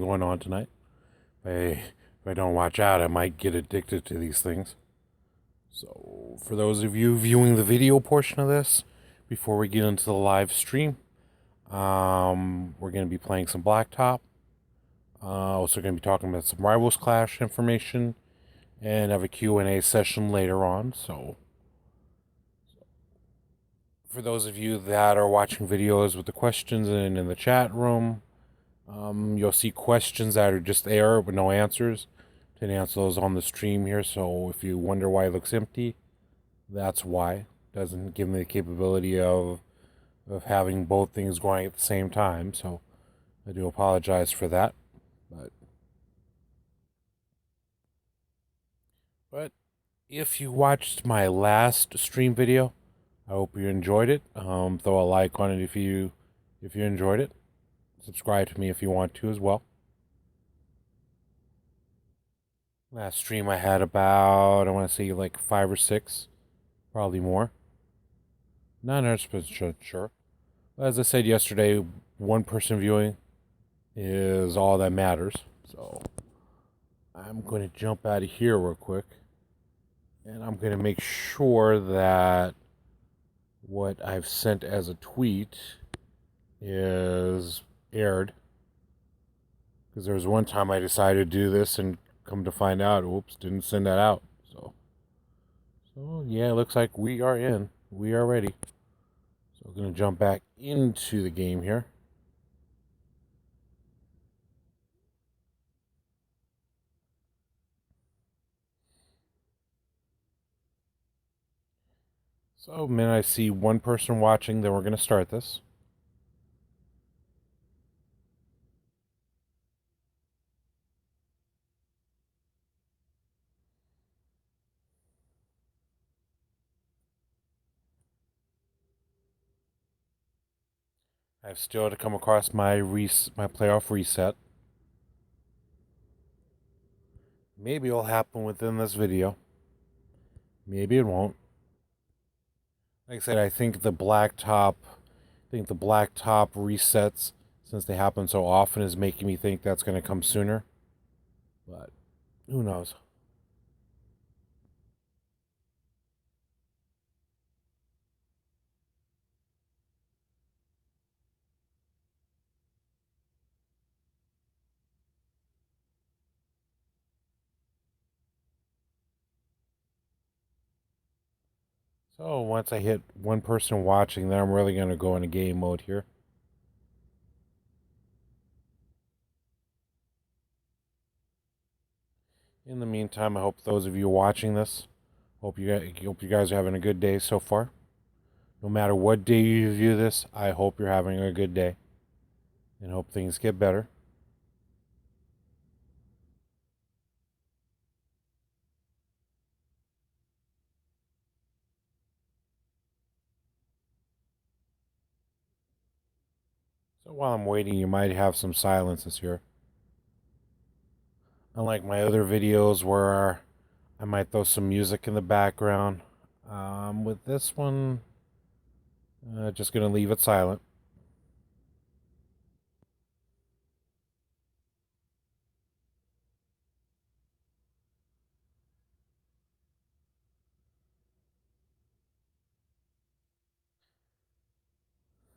going on tonight. If I don't watch out, I might get addicted to these things. So, for those of you viewing the video portion of this, before we get into the live stream, we're going to be playing some Blacktop. Also going to be talking about some Rivals Clash information, and have a Q&A session later on. So, for those of you that are watching videos with the questions and in the chat room, you'll see questions that are just there with no answers. Didn't answer those on the stream here, so if you wonder why it looks empty, that's why. Doesn't give me the capability of having both things going at the same time, so I do apologize for that. But if you watched my last stream video, I hope you enjoyed it. Throw a like on it if you enjoyed it. Subscribe to me if you want to as well. Last stream I had about, I want to say like 5 or 6, probably more. Not 100% sure. As I said yesterday, one person viewing is all that matters. So I'm going to jump out of here real quick. And I'm going to make sure that what I've sent as a tweet is aired. Because there was one time I decided to do this and come to find out, oops, didn't send that out. So yeah, it looks like we are in. We are ready. So we're going to jump back into the game here. So, man, I see one person watching, then we're going to start this. I have still to come across my playoff reset. Maybe it'll happen within this video. Maybe it won't. Like I said, I think the blacktop resets, since they happen so often, is making me think that's going to come sooner. But who knows? So once I hit one person watching, then I'm really going to go into game mode here. In the meantime, I hope those of you watching this, hope you guys are having a good day so far. No matter what day you view this, I hope you're having a good day, and hope things get better. So while I'm waiting, you might have some silences here. Unlike my other videos where I might throw some music in the background, with this one, just going to leave it silent.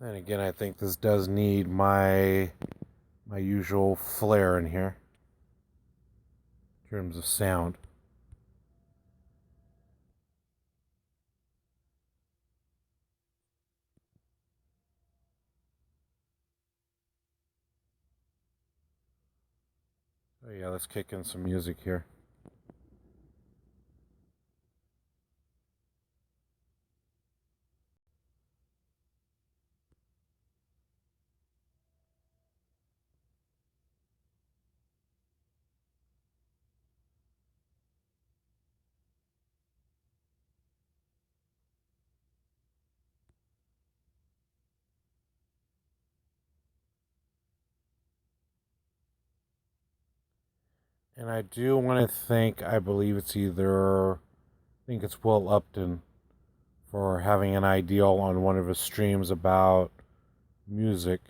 And again, I think this does need my usual flair in here in terms of sound. Oh yeah, let's kick in some music here. And I do want to thank, I believe it's either, I think it's Will Upton, for having an ideal on one of his streams about music.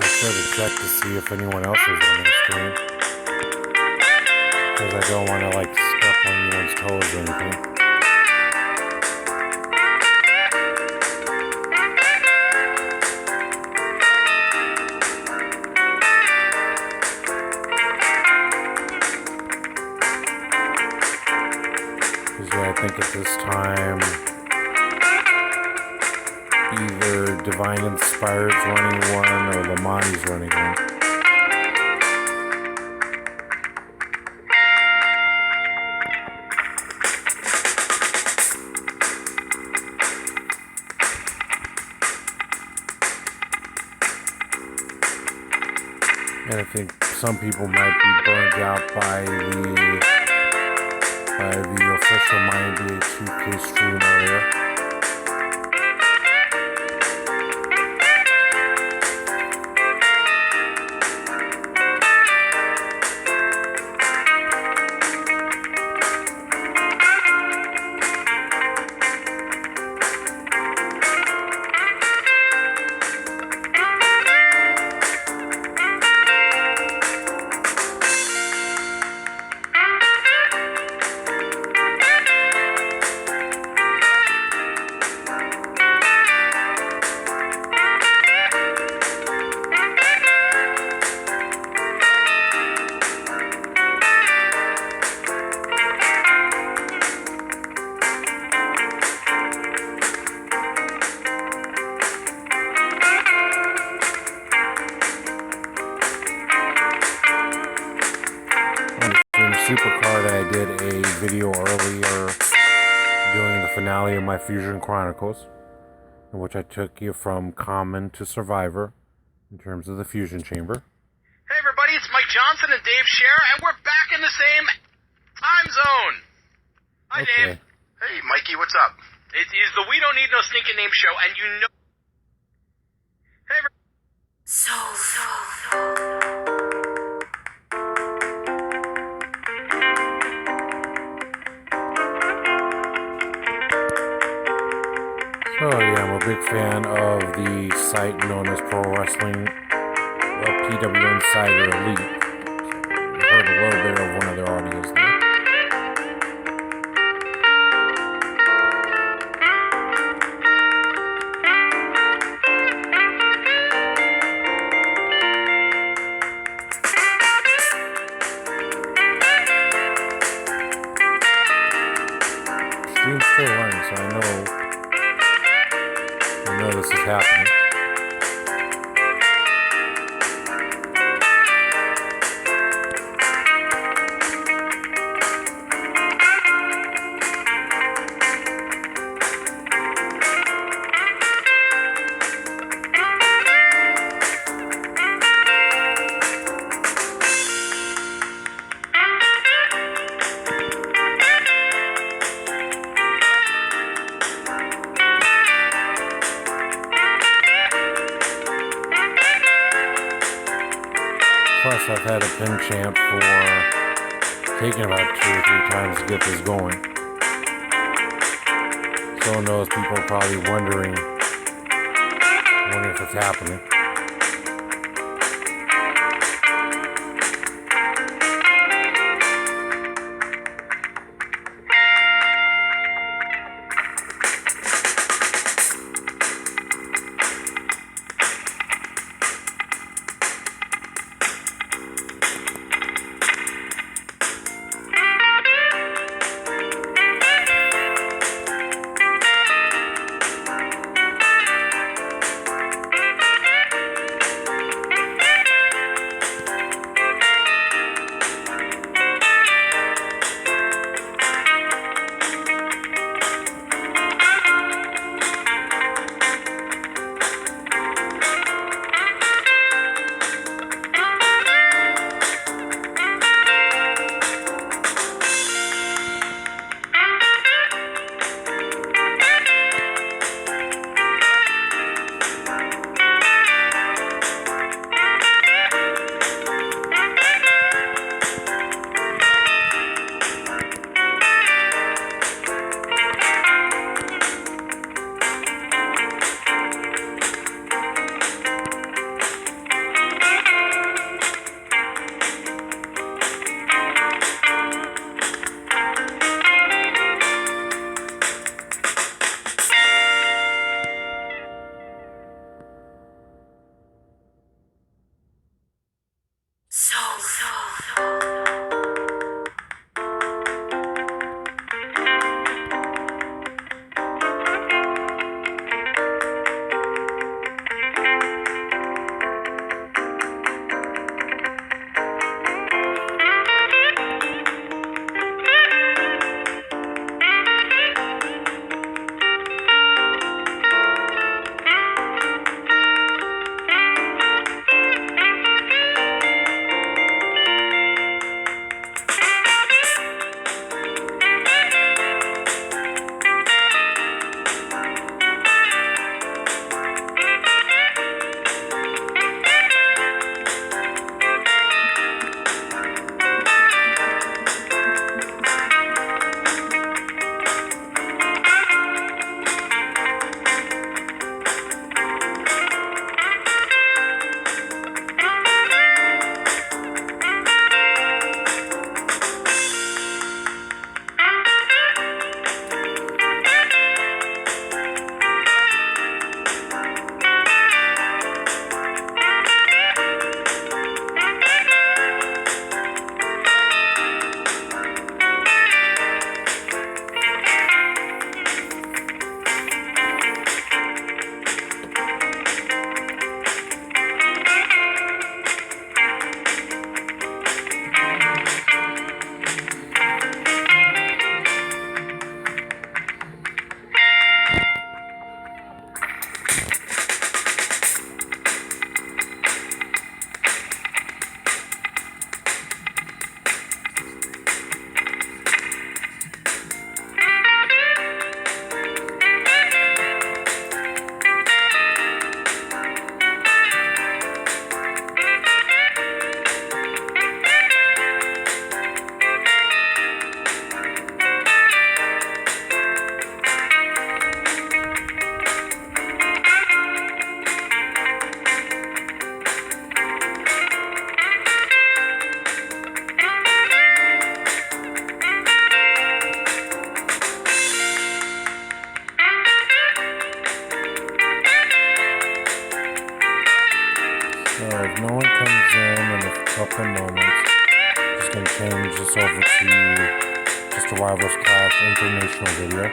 sure to check to see if anyone else is on the stream. Because I don't want to like step on anyone's toes or anything. Because I think at this time either Divine Inspired's running one or Lamani's running one. And I think some people might be burned out by the official My NBA 2K stream earlier. Supercard, I did a video earlier doing the finale of my Fusion Chronicles, in which I took you from Common to Survivor in terms of the Fusion Chamber. Hey everybody, it's Mike Johnson and Dave Scher, and we're back in the same time zone. Hi Okay. Dave. Hey Mikey, what's up? It is the We Don't Need No Stinking Name show, and you know... Hey everybody. So yeah, I'm a big fan of the site known as Pro Wrestling PW Insider Elite. I heard a little bit of one of their audios there. Stream's still running, so I know this is happening. Plus, I've had a pin champ for taking about 2 or 3 times to get this going. So knows people are probably wondering if it's happening. if no one comes in a couple of moments, I'm just going to change this over to just a Rivals Clash informational video.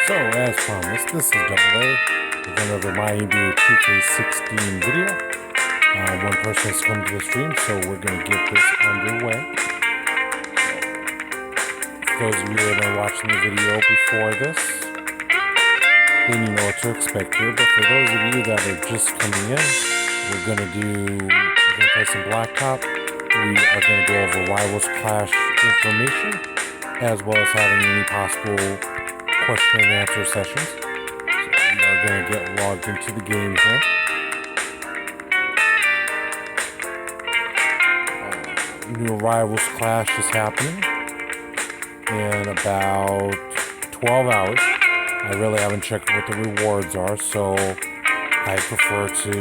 So, as promised, this is Double A with another My NBA 2K16 video. One person has come to the stream, so we're going to get this underway. For those of you that have been watching the video before this, then you know what to expect here. But for those of you that are just coming in, we're going to play some Blacktop. We are going to go over Rivals Clash information, as well as having any possible question and answer sessions. So we are going to get logged into the game here. New Rivals Clash is happening in about 12 hours. I really haven't checked what the rewards are, so I prefer to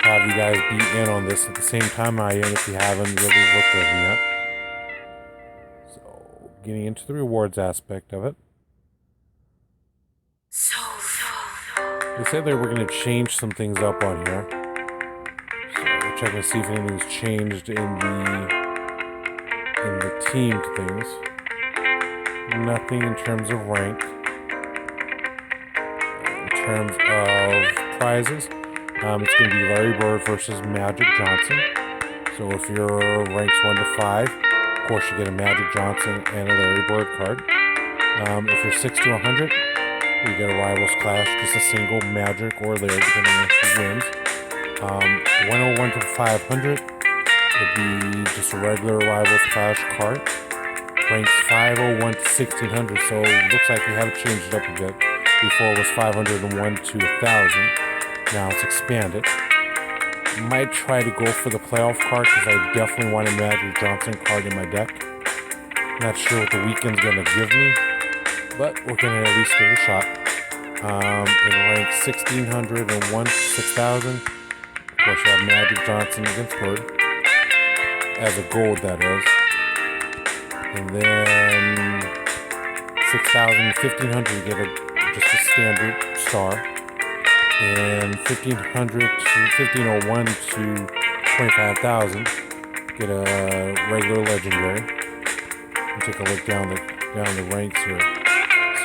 have you guys be in on this at the same time I am if you haven't really looked at them yet. So, getting into the rewards aspect of it. They said they were going to change some things up on here. So we're checking to see if anything's changed in the team things. Nothing in terms of rank. In terms of prizes, it's going to be Larry Bird versus Magic Johnson. So if you're ranks 1 to 5, of course you get a Magic Johnson and a Larry Bird card. If you're 6 to 100, you get a Rivals Clash, just a single Magic or Larry, depending on who wins. 101 to 500 would be just a regular Rivals Clash card. Ranks 501 to 1600, so it looks like we have changed it up a bit. Before it was 501 to 1000. Now it's expanded. Might try to go for the playoff card because I definitely want a Magic Johnson card in my deck. Not sure what the weekend's going to give me, but we're going to at least give it a shot. In rank 1600 and 1 to 6000, of course you have Magic Johnson against Bird, as a gold that is. And then 6000 to 1500 you get just a standard star. And 1500 to 1501 to 25,000 get a regular legendary. And take a look down the ranks here.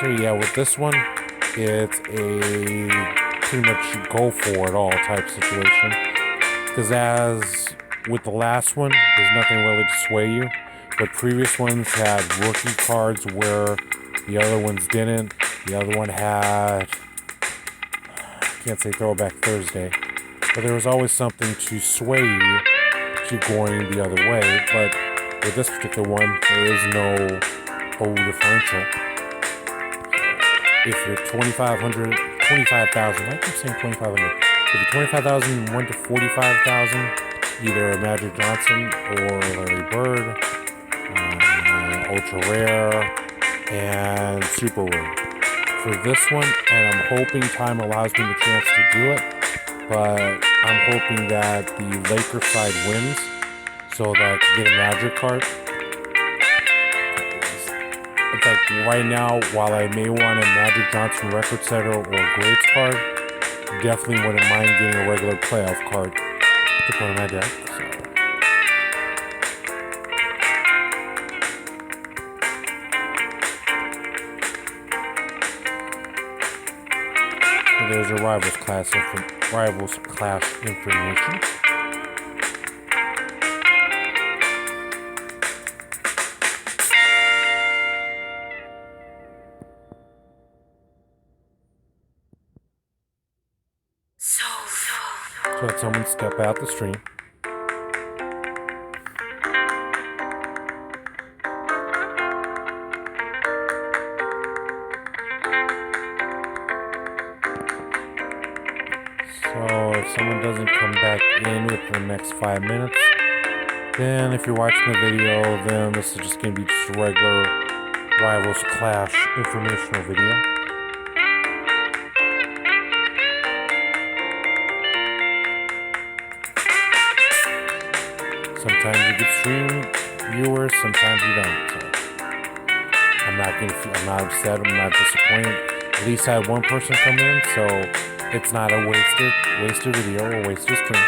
So yeah, with this one, it's a pretty much go for it all type situation. Because as with the last one, there's nothing really to sway you. But previous ones had rookie cards where the other ones didn't. The other one had, I can't say Throwback Thursday, but there was always something to sway you to going the other way. But with this particular one, there is no whole differential. If you're 25,000, I keep saying 2,500. If you're 25,000, went to 45,000, either Magic Johnson or Larry Bird, Ultra Rare, and Super Rare. For this one, and I'm hoping time allows me the chance to do it, but I'm hoping that the Lakers side wins so that I can get a Magic card. In fact, right now, while I may want a Magic Johnson record setter or Greats card, definitely wouldn't mind getting a regular playoff card to put in my deck. So there's your Rivals Clash information. So let someone step out the stream. So if someone doesn't come back in within the next 5 minutes, then if you're watching the video, then this is just going to be just a regular Rivals Clash informational video. Sometimes you get stream viewers, sometimes you don't. So I'm not upset, I'm not disappointed. At least I had one person come in, so it's not a wasted video or wasted stream.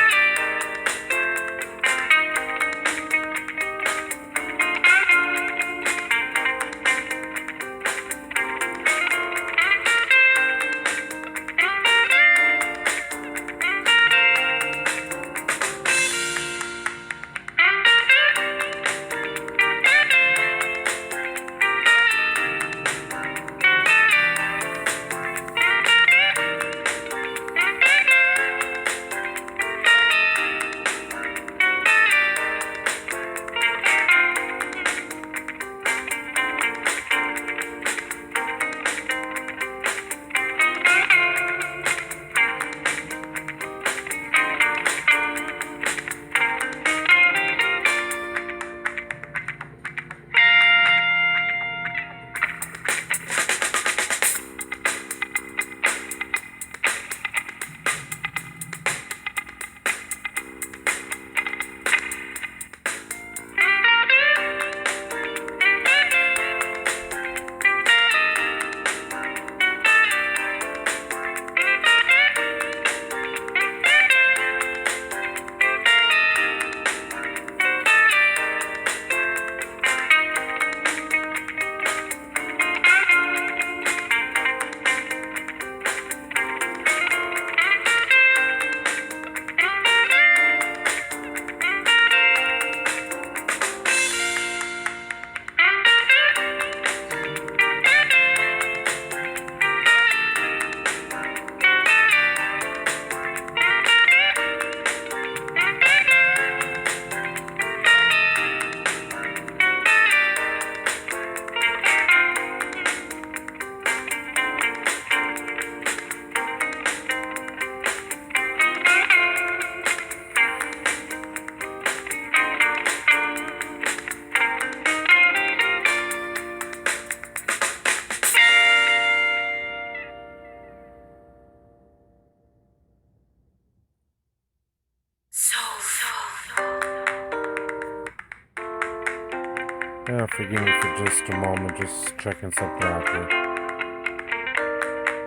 Forgive me for just a moment, just checking something out here.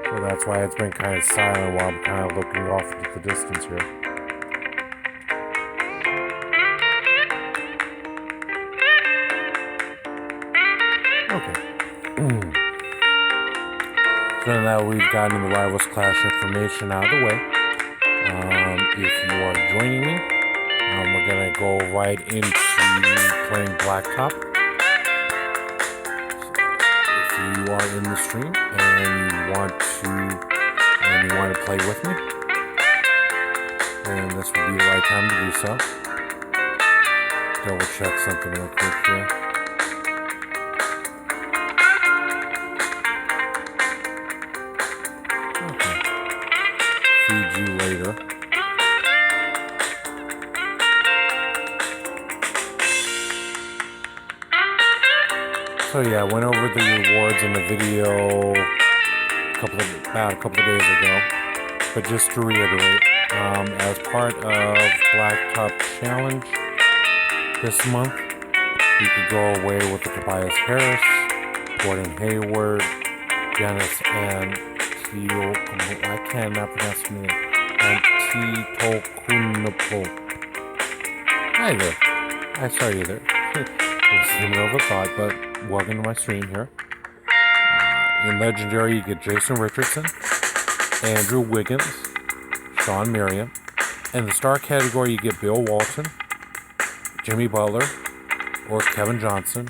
So that's why it's been kind of silent while I'm kind of looking off into the distance here. Okay. So now that we've gotten the Rivals Clash information out of the way, if you are joining me, we're going to go right into playing Blacktop. So if you are in the stream and you want to play with me, then this would be the right time to do so. Double check something real quick here. Okay. Feed you later. So yeah, I went over the rewards in the video about a couple of days ago. But just to reiterate, as part of Blacktop Challenge this month, you could go away with the Tobias Harris, Gordon Hayward, Dennis, and I cannot pronounce his name, and Titokunapo. Hi there. I saw you there. It's in the middle of a thought, but welcome to my stream here. In Legendary, you get Jason Richardson, Andrew Wiggins, Sean Merriam. In the Star category, you get Bill Walton, Jimmy Butler, or Kevin Johnson.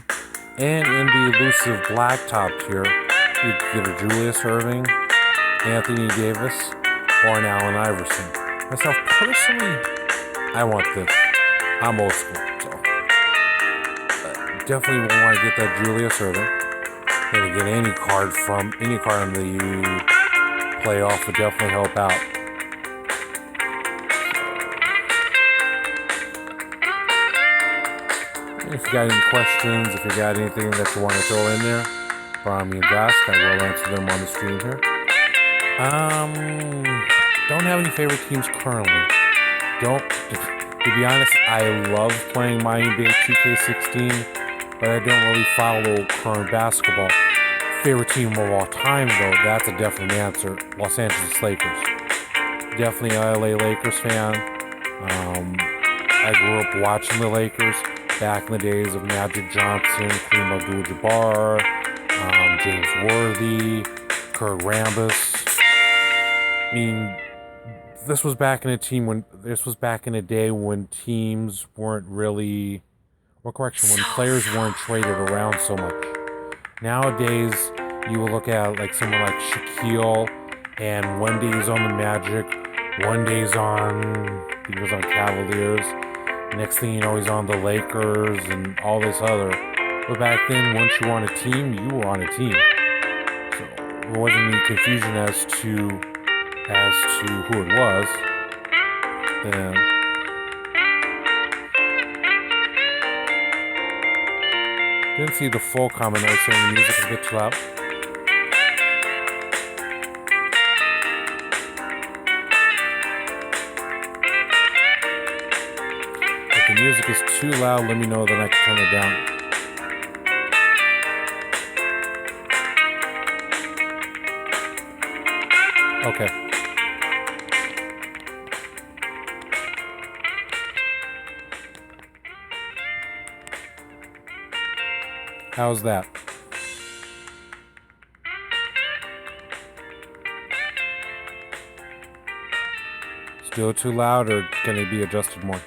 And in the elusive Blacktop tier, you get a Julius Erving, Anthony Davis, or an Allen Iverson. Myself, personally, I want this. I'm old school, so definitely want to get that Julius Erving. And to get any card in the playoff would definitely help out. If you got any questions, if you got anything that you want to throw in there, by all means ask. I will answer them on the stream here. Don't have any favorite teams currently. To be honest, I love playing my NBA 2K16, but I don't really follow current basketball. Favorite team of all time, though, that's a definite answer. Los Angeles Lakers. Definitely a LA Lakers fan. I grew up watching the Lakers back in the days of Magic Johnson, Kareem Abdul-Jabbar, James Worthy, Kurt Rambis. I mean, this was back in a day when teams weren't really, when players weren't traded around so much. Nowadays, you will look at like someone like Shaquille, and one day he's on the Magic, one day he's he was on Cavaliers, next thing you know he's on the Lakers and all this other. But back then, once you were on a team, you were on a team. So there wasn't any confusion as to who it was. And didn't see the full comment. I was saying the music is a bit too loud. If the music is too loud, let me know, then I can turn it down. Okay. How's that? Still too loud, or can it be adjusted more?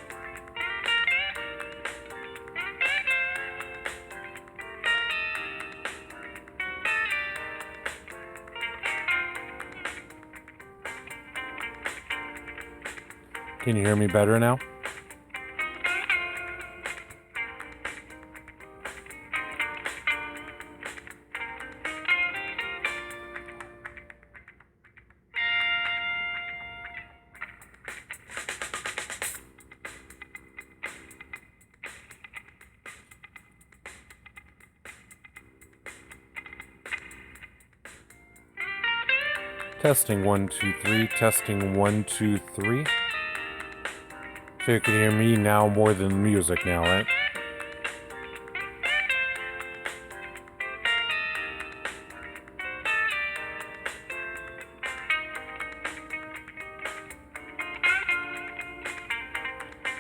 Can you hear me better now? Testing 1 2 3. Testing 1 2 3. So you can hear me now more than the music now, right?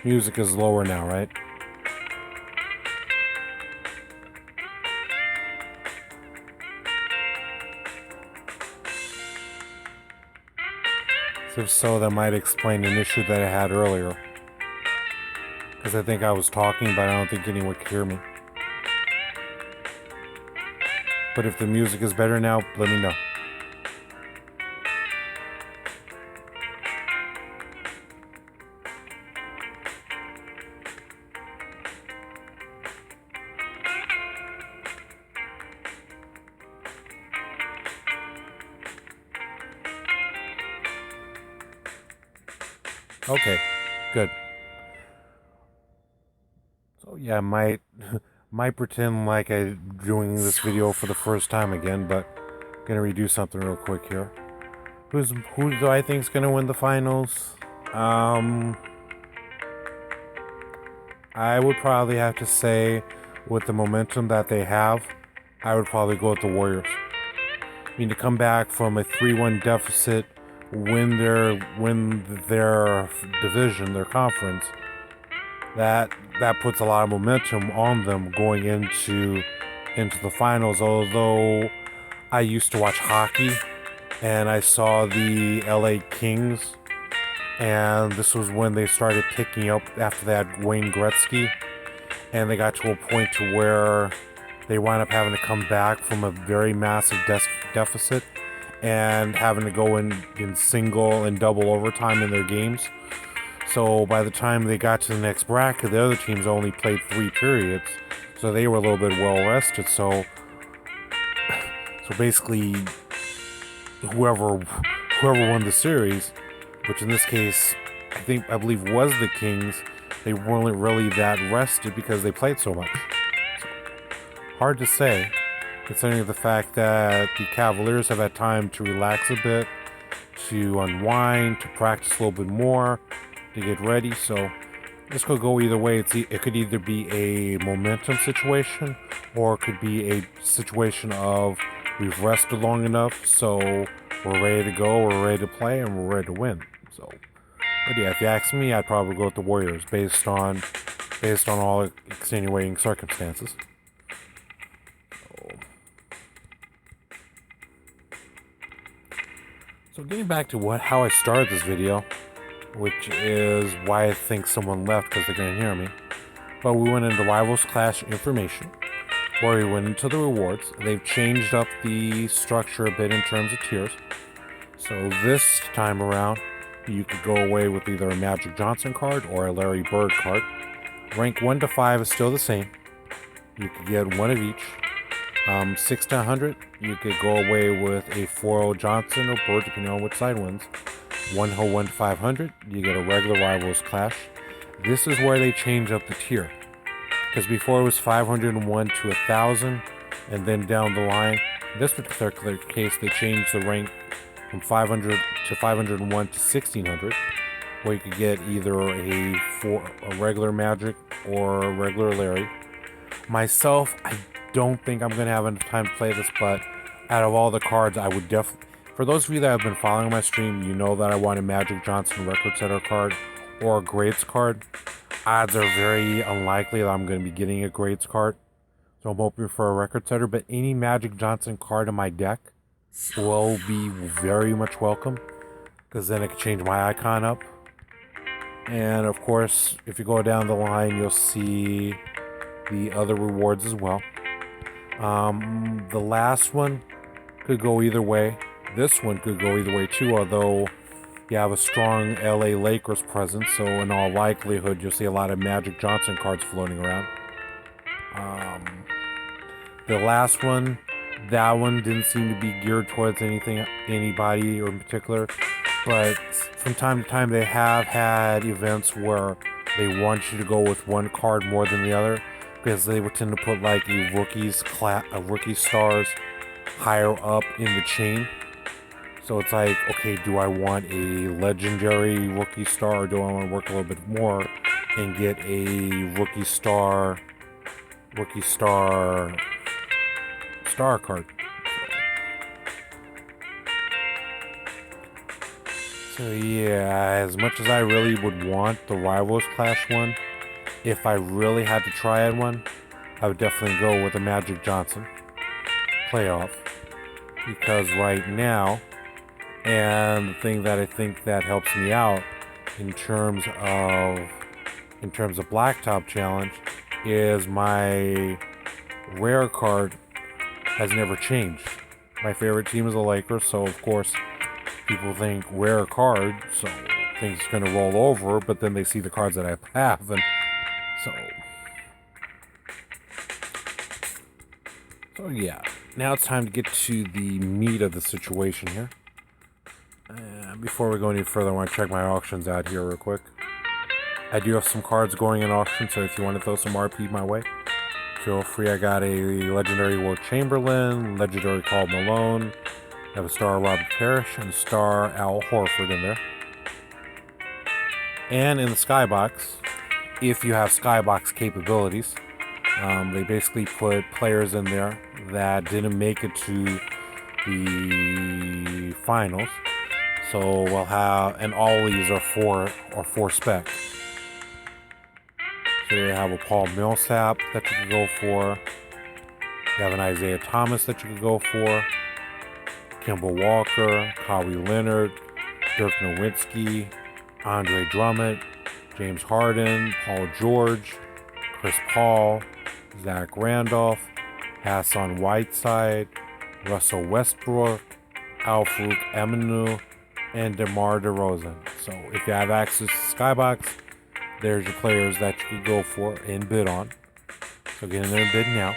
Music is lower now, right? So if so, that might explain an issue that I had earlier. Because I think I was talking, but I don't think anyone could hear me. But if the music is better now, let me know. Okay, good. So yeah, might pretend like I'm doing this video for the first time again, but gonna redo something real quick here. Who do I think is gonna win the finals? I would probably have to say, with the momentum that they have, I would probably go with the Warriors. I mean, to come back from a 3-1 deficit, win their division, their conference, that puts a lot of momentum on them going into the finals. Although I used to watch hockey, and I saw the LA Kings, and this was when they started picking up after that Wayne Gretzky, and they got to a point to where they wound up having to come back from a very massive deficit and having to go in single and double overtime in their games. So by the time they got to the next bracket, the other teams only played 3 periods, so they were a little bit well rested. So basically, whoever won the series, which in this case I believe was the Kings, they weren't really that rested because they played so much. So, hard to say, considering the fact that the Cavaliers have had time to relax a bit, to unwind, to practice a little bit more, to get ready. So this could go either way. It could either be a momentum situation, or it could be a situation of we've rested long enough, so we're ready to go, we're ready to play, and we're ready to win. So, but yeah, if you ask me, I'd probably go with the Warriors based on all extenuating circumstances. So getting back to how I started this video, which is why I think someone left because they couldn't hear me. But we went into Rivals Clash information, where we went into the rewards. They've changed up the structure a bit in terms of tiers. So this time around, you could go away with either a Magic Johnson card or a Larry Bird card. Rank 1 to 5 is still the same. You could get one of each. 6 to 100, you could go away with a 4-0 Johnson or Bird, depending on which side wins. 1 to 500, you get a regular Rivals Clash. This is where they change up the tier, because before it was 501 to 1,000, and then down the line, in this particular case, they changed the rank from 500 to 501 to 1,600, where you could get either a regular Magic or a regular Larry. Myself, I don't think I'm going to have enough time to play this, but out of all the cards, I would definitely... For those of you that have been following my stream, you know that I want a Magic Johnson record setter card or a grades card. Odds are very unlikely that I'm going to be getting a grades card, so I'm hoping for a record setter. But any Magic Johnson card in my deck will be very much welcome, because then I can change my icon up. And of course, if you go down the line, you'll see the other rewards as well. The last one could go either way. This one could go either way too, although you have a strong LA Lakers presence, so in all likelihood you'll see a lot of Magic Johnson cards floating around. The last one, that one didn't seem to be geared towards anybody or in particular, but from time to time they have had events where they want you to go with one card more than the other, because they would tend to put like a rookie stars higher up in the chain. So it's like, okay, do I want a legendary rookie star, or do I want to work a little bit more and get a rookie star card? So yeah, as much as I really would want the Rivals Clash one, if I really had to try at one, I would definitely go with a Magic Johnson playoff, because right now And the thing that I think that helps me out in terms of Blacktop challenge is my rare card has never changed. My favorite team is the Lakers, so of course people think rare card, so think it's gonna roll over, but then they see the cards that I have, and so yeah. Now it's time to get to the meat of the situation here. Before we go any further, I want to check my auctions out here real quick. I do have some cards going in auction, so if you want to throw some RP my way, feel free. I got a legendary Will Chamberlain, legendary Karl Malone, I have a star Robert Parrish, and a star Al Horford in there. And in the Skybox, if you have Skybox capabilities, they basically put players in there that didn't make it to the finals. So we'll have, and all these are four spec. So you have a Paul Millsap that you could go for. You have an Isaiah Thomas that you could go for. Kemba Walker, Kawhi Leonard, Dirk Nowitzki, Andre Drummond, James Harden, Paul George, Chris Paul, Zach Randolph, Hassan Whiteside, Russell Westbrook, Al-Farouq Aminu, and DeMar DeRozan. So if you have access to Skybox, there's your players that you could go for and bid on. So get in there and bid now.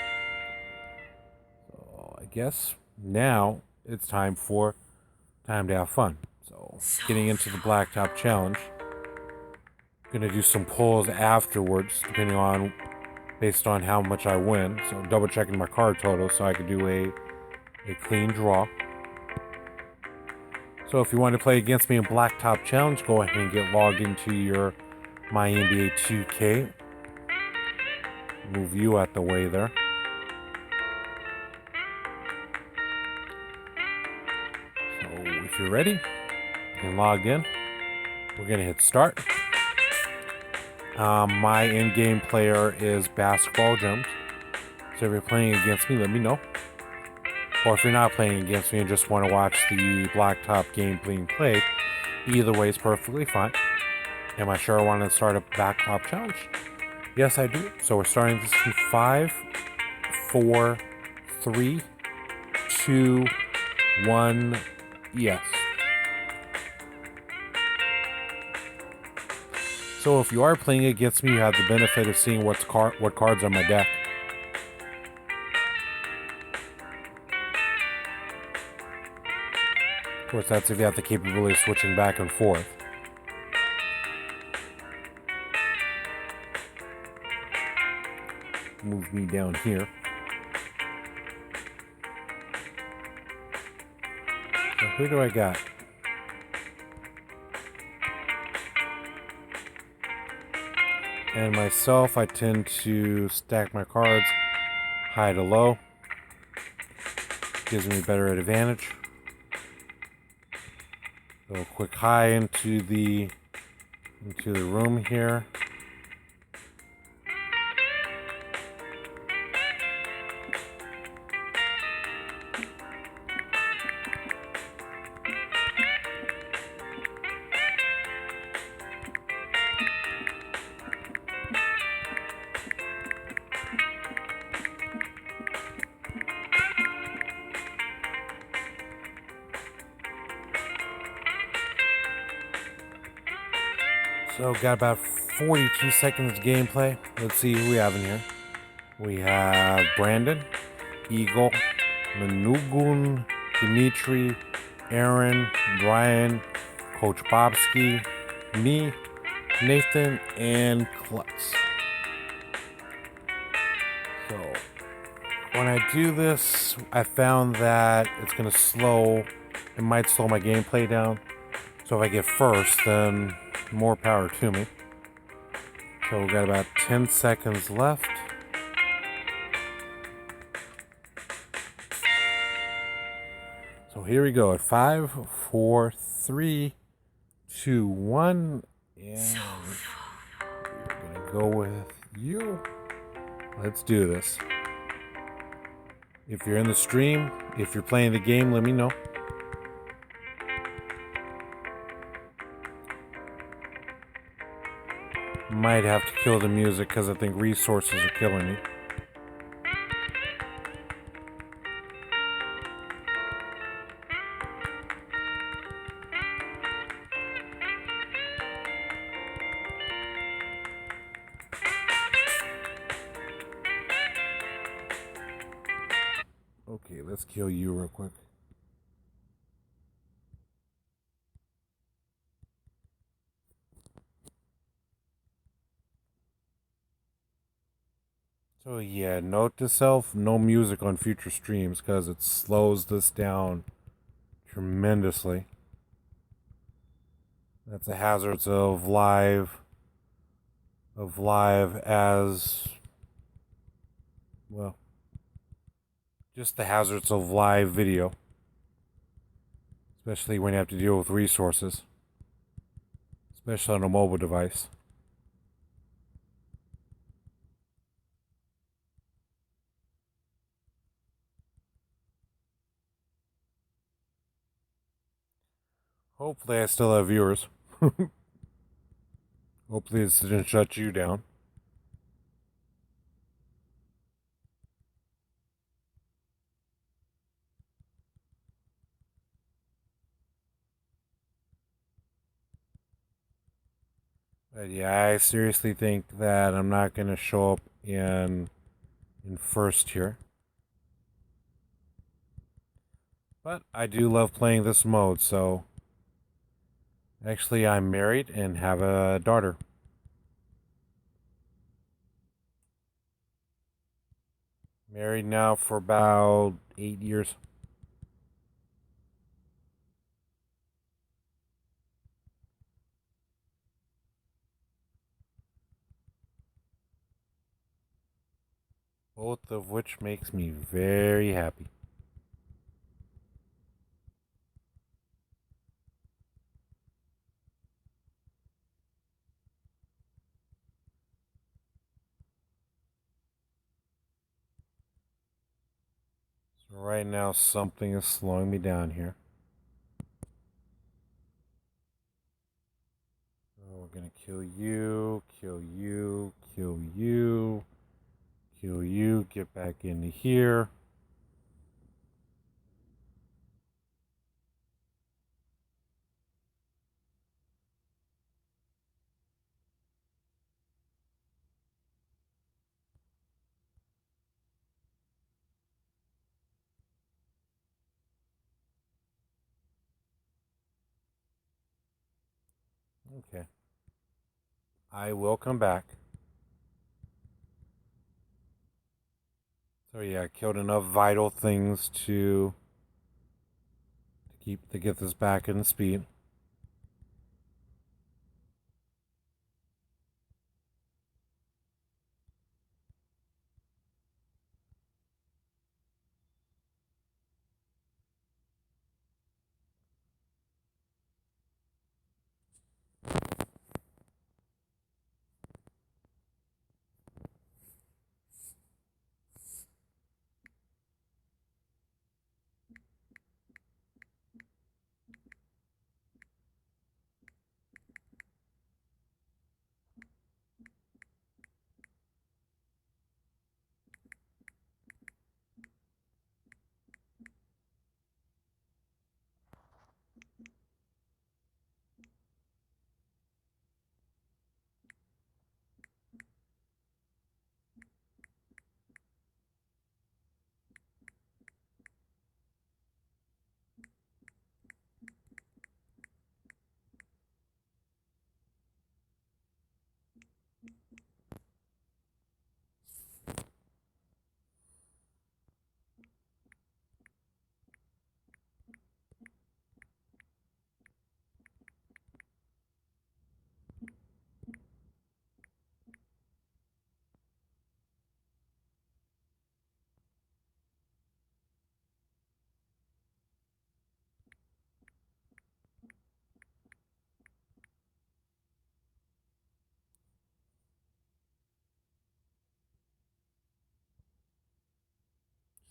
So I guess now it's time to have fun. So getting into the Blacktop challenge. Gonna do some pulls afterwards, depending on based on how much I win. So double checking my card total so I could do a clean draw. So if you want to play against me in Blacktop Challenge, go ahead and get logged into your My NBA 2K. Move you out the way there. So if you're ready and logged in, we're going to hit start. My in-game player is Basketball Gems. So if you're playing against me, let me know. Or if you're not playing against me and just want to watch the Blacktop game being played, either way is perfectly fine. Am I sure I want to start a Blacktop challenge? Yes, I do. So we're starting this in 5, 4, 3, 2, 1, yes. So if you are playing against me, you have the benefit of seeing what cards are on my deck. Of course, that's if you have the capability of switching back and forth. Move me down here. So who do I got? And myself, I tend to stack my cards high to low. Gives me better advantage. Go a quick high into the room here. So got about 42 seconds of gameplay. Let's see who we have in here. We have Brandon, Eagle, Manugun, Dimitri, Aaron, Brian, Coach Bobski, me, Nathan, and Klutz. So when I do this, I found that it's gonna it might slow my gameplay down. So if I get first, then more power to me. So we've got about 10 seconds left. So here we go at 5, 4, 3, 2, 1, and we're gonna go with you. Let's do this. If you're in the stream, if you're playing the game, let me know. might have to kill the music because I think resources are killing me. Okay, let's kill you real quick. So yeah, note to self, no music on future streams because it slows this down tremendously. That's the hazards of live as well, just the hazards of live video, especially when you have to deal with resources, especially on a mobile device. Hopefully I still have viewers. Hopefully this didn't shut you down. But yeah, I seriously think that I'm not gonna show up in first here. But I do love playing this mode, so actually I'm married and have a daughter. Married now for about 8 years. Both of which makes me very happy. So right now something is slowing me down here. So we're gonna kill you, kill you, kill you, kill you, get back into here. Okay. I will come back. So yeah, I killed enough vital things to get this back in speed.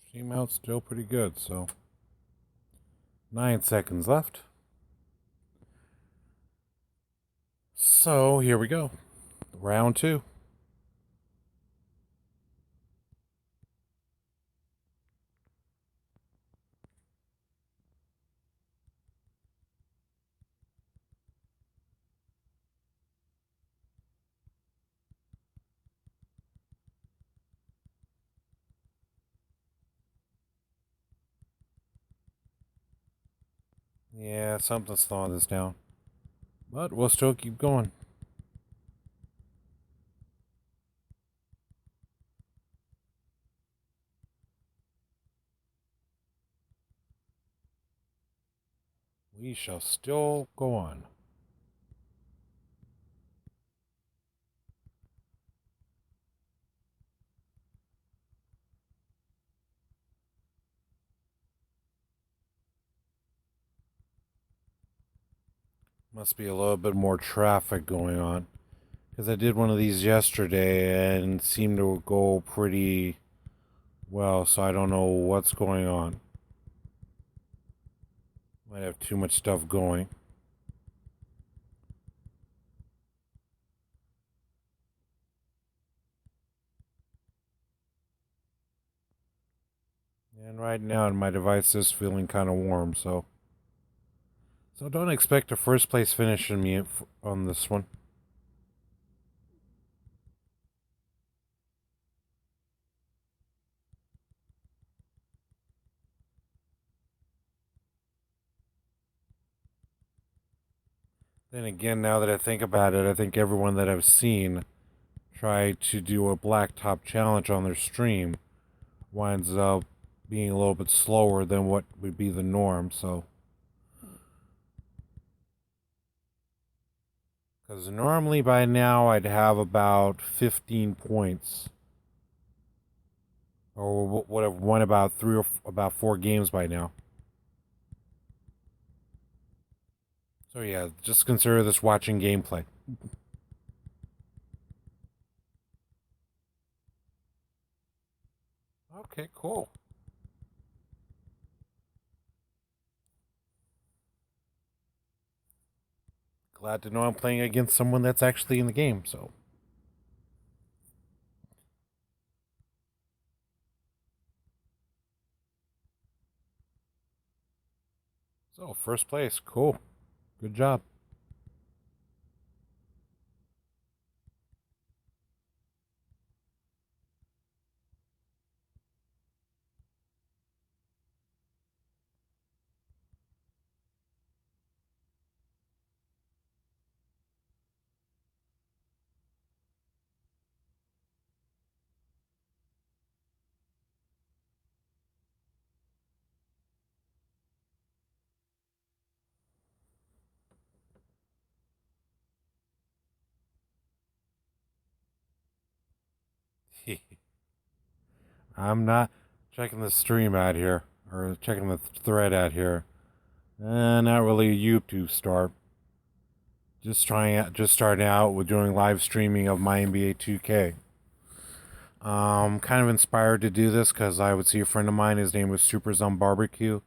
Stream out's still pretty good, so 9 seconds left. So here we go. Round two. Yeah, something's slowing this down. But we'll still keep going. We shall still go on. Must be a little bit more traffic going on. Because I did one of these yesterday and it seemed to go pretty well, so I don't know what's going on. Might have too much stuff going. And right now my device is feeling kind of warm, so don't expect a first place finish in me on this one. Then again, now that I think about it, I think everyone that I've seen try to do a Blacktop challenge on their stream winds up being a little bit slower than what would be the norm, so. Because normally by now I'd have about 15 points. Or would have won about about 4 games by now. So yeah, just consider this watching gameplay. Okay, cool. Glad to know I'm playing against someone that's actually in the game, so. So, first place, cool. Good job. I'm not checking the stream out here, or checking the thread out here. Not really a YouTube star. Just starting out with doing live streaming of my NBA 2K. Kind of inspired to do this because I would see a friend of mine. His name was Super Zom Barbecue,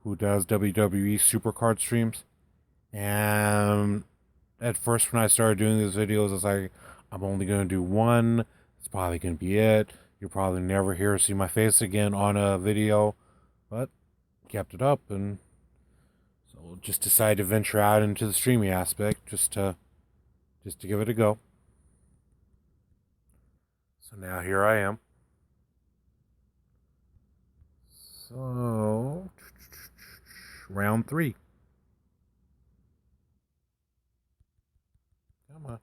who does WWE Supercard streams. And at first, when I started doing these videos, I was like, I'm only gonna do one. It's probably gonna be it. You'll probably never hear or see my face again on a video, but kept it up and so just decided to venture out into the streaming aspect just to give it a go. So now here I am. So round three. Come on.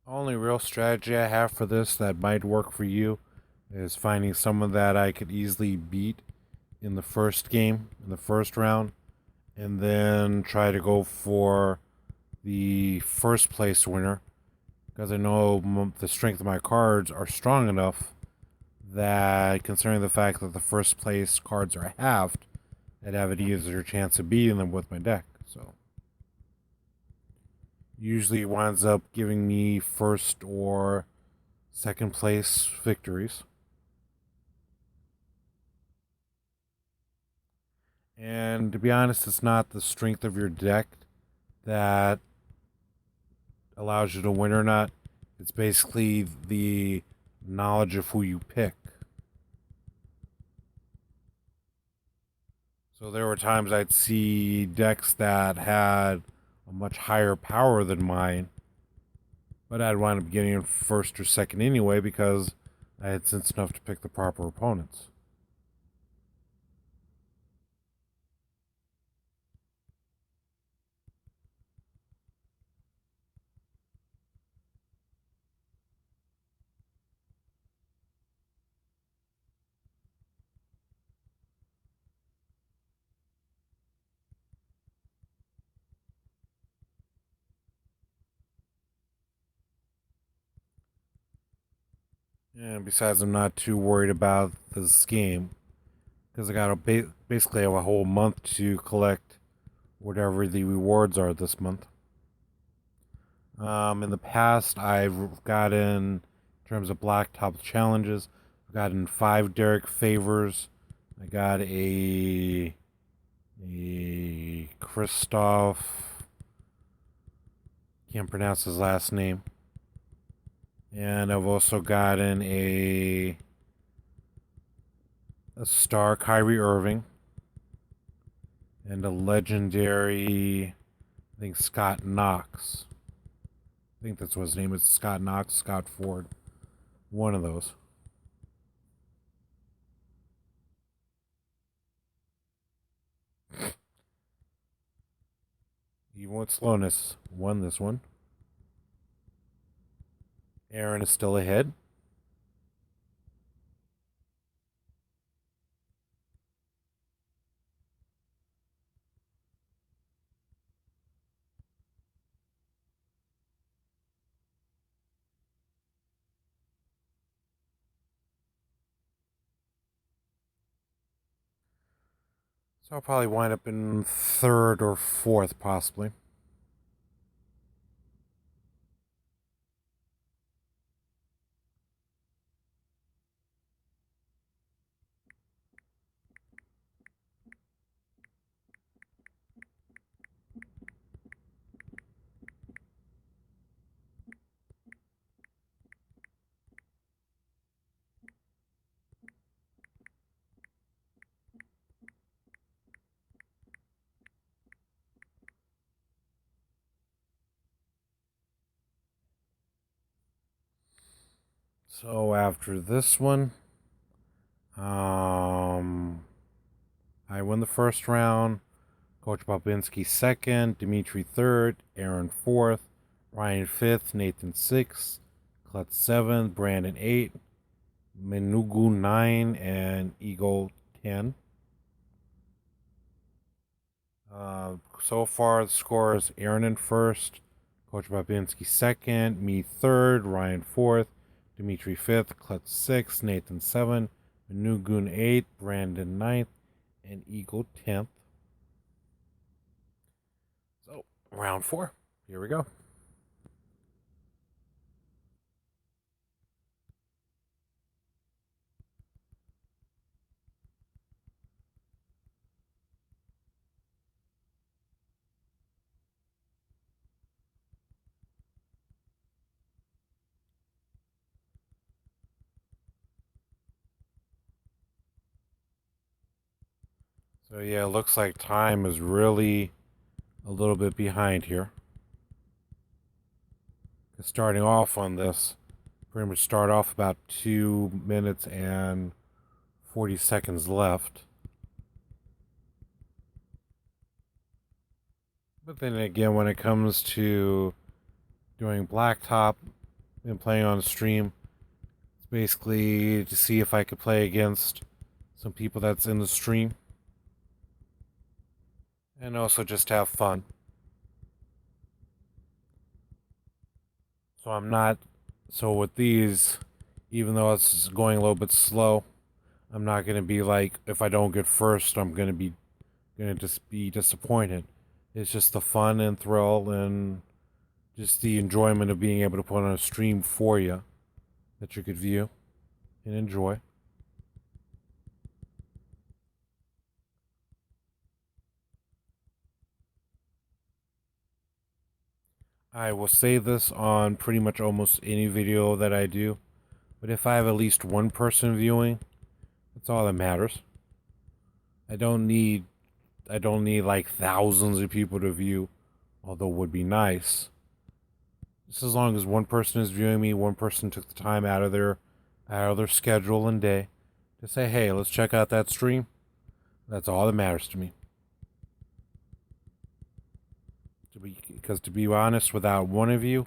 Only real strategy I have for this that might work for you is finding someone that I could easily beat in the first game, in the first round, and then try to go for the first place winner because I know the strength of my cards are strong enough that, considering the fact that the first place cards are halved, I'd have an easier chance of beating them with my deck. So usually winds up giving me first or second place victories. And to be honest, it's not the strength of your deck that allows you to win or not. It's basically the knowledge of who you pick. So there were times I'd see decks that had a much higher power than mine, but I'd wind up getting in first or second anyway because I had sense enough to pick the proper opponents. And besides, I'm not too worried about this game because I got basically have a whole month to collect whatever the rewards are this month. In the past, I've gotten, in terms of Blacktop challenges, I've gotten 5 Derek favors. I got a Christoph, can't pronounce his last name, and I've also gotten a star Kyrie Irving and a legendary, I think Scott Knox. I think that's what his name is. Scott Knox, Scott Ford. One of those. Even with slowness, won this one. Aaron is still ahead. So I'll probably wind up in third or fourth, possibly. So after this one, I win the first round. Coach Babinski second, Dimitri third, Aaron fourth, Ryan fifth, Nathan sixth, Klutz seventh, Brandon eighth, Menugu 9, and Eagle 10. So far, the score is Aaron in first, Coach Babinski second, me third, Ryan fourth, Dimitri fifth, Klutz sixth, Nathan 7, Menugu 8, Brandon 9th, and Eagle 10th. So, round 4. Here we go. So yeah, it looks like time is really a little bit behind here. Starting off on this, pretty much start off about 2 minutes and 40 seconds left. But then again, when it comes to doing Blacktop and playing on stream, it's basically to see if I could play against some people that's in the stream. And also just have fun. So I'm not. So with these, even though it's going a little bit slow, I'm not gonna be like, if I don't get first, I'm gonna just be disappointed. It's just the fun and thrill and just the enjoyment of being able to put on a stream for you that you could view and enjoy. I will say this on pretty much almost any video that I do, but if I have at least one person viewing, that's all that matters. I don't need I don't need like thousands of people to view, although it would be nice. Just as long as one person is viewing me, one person took the time out of their schedule and day to say, "Hey, let's check out that stream." That's all that matters to me. Because to be honest, without one of you,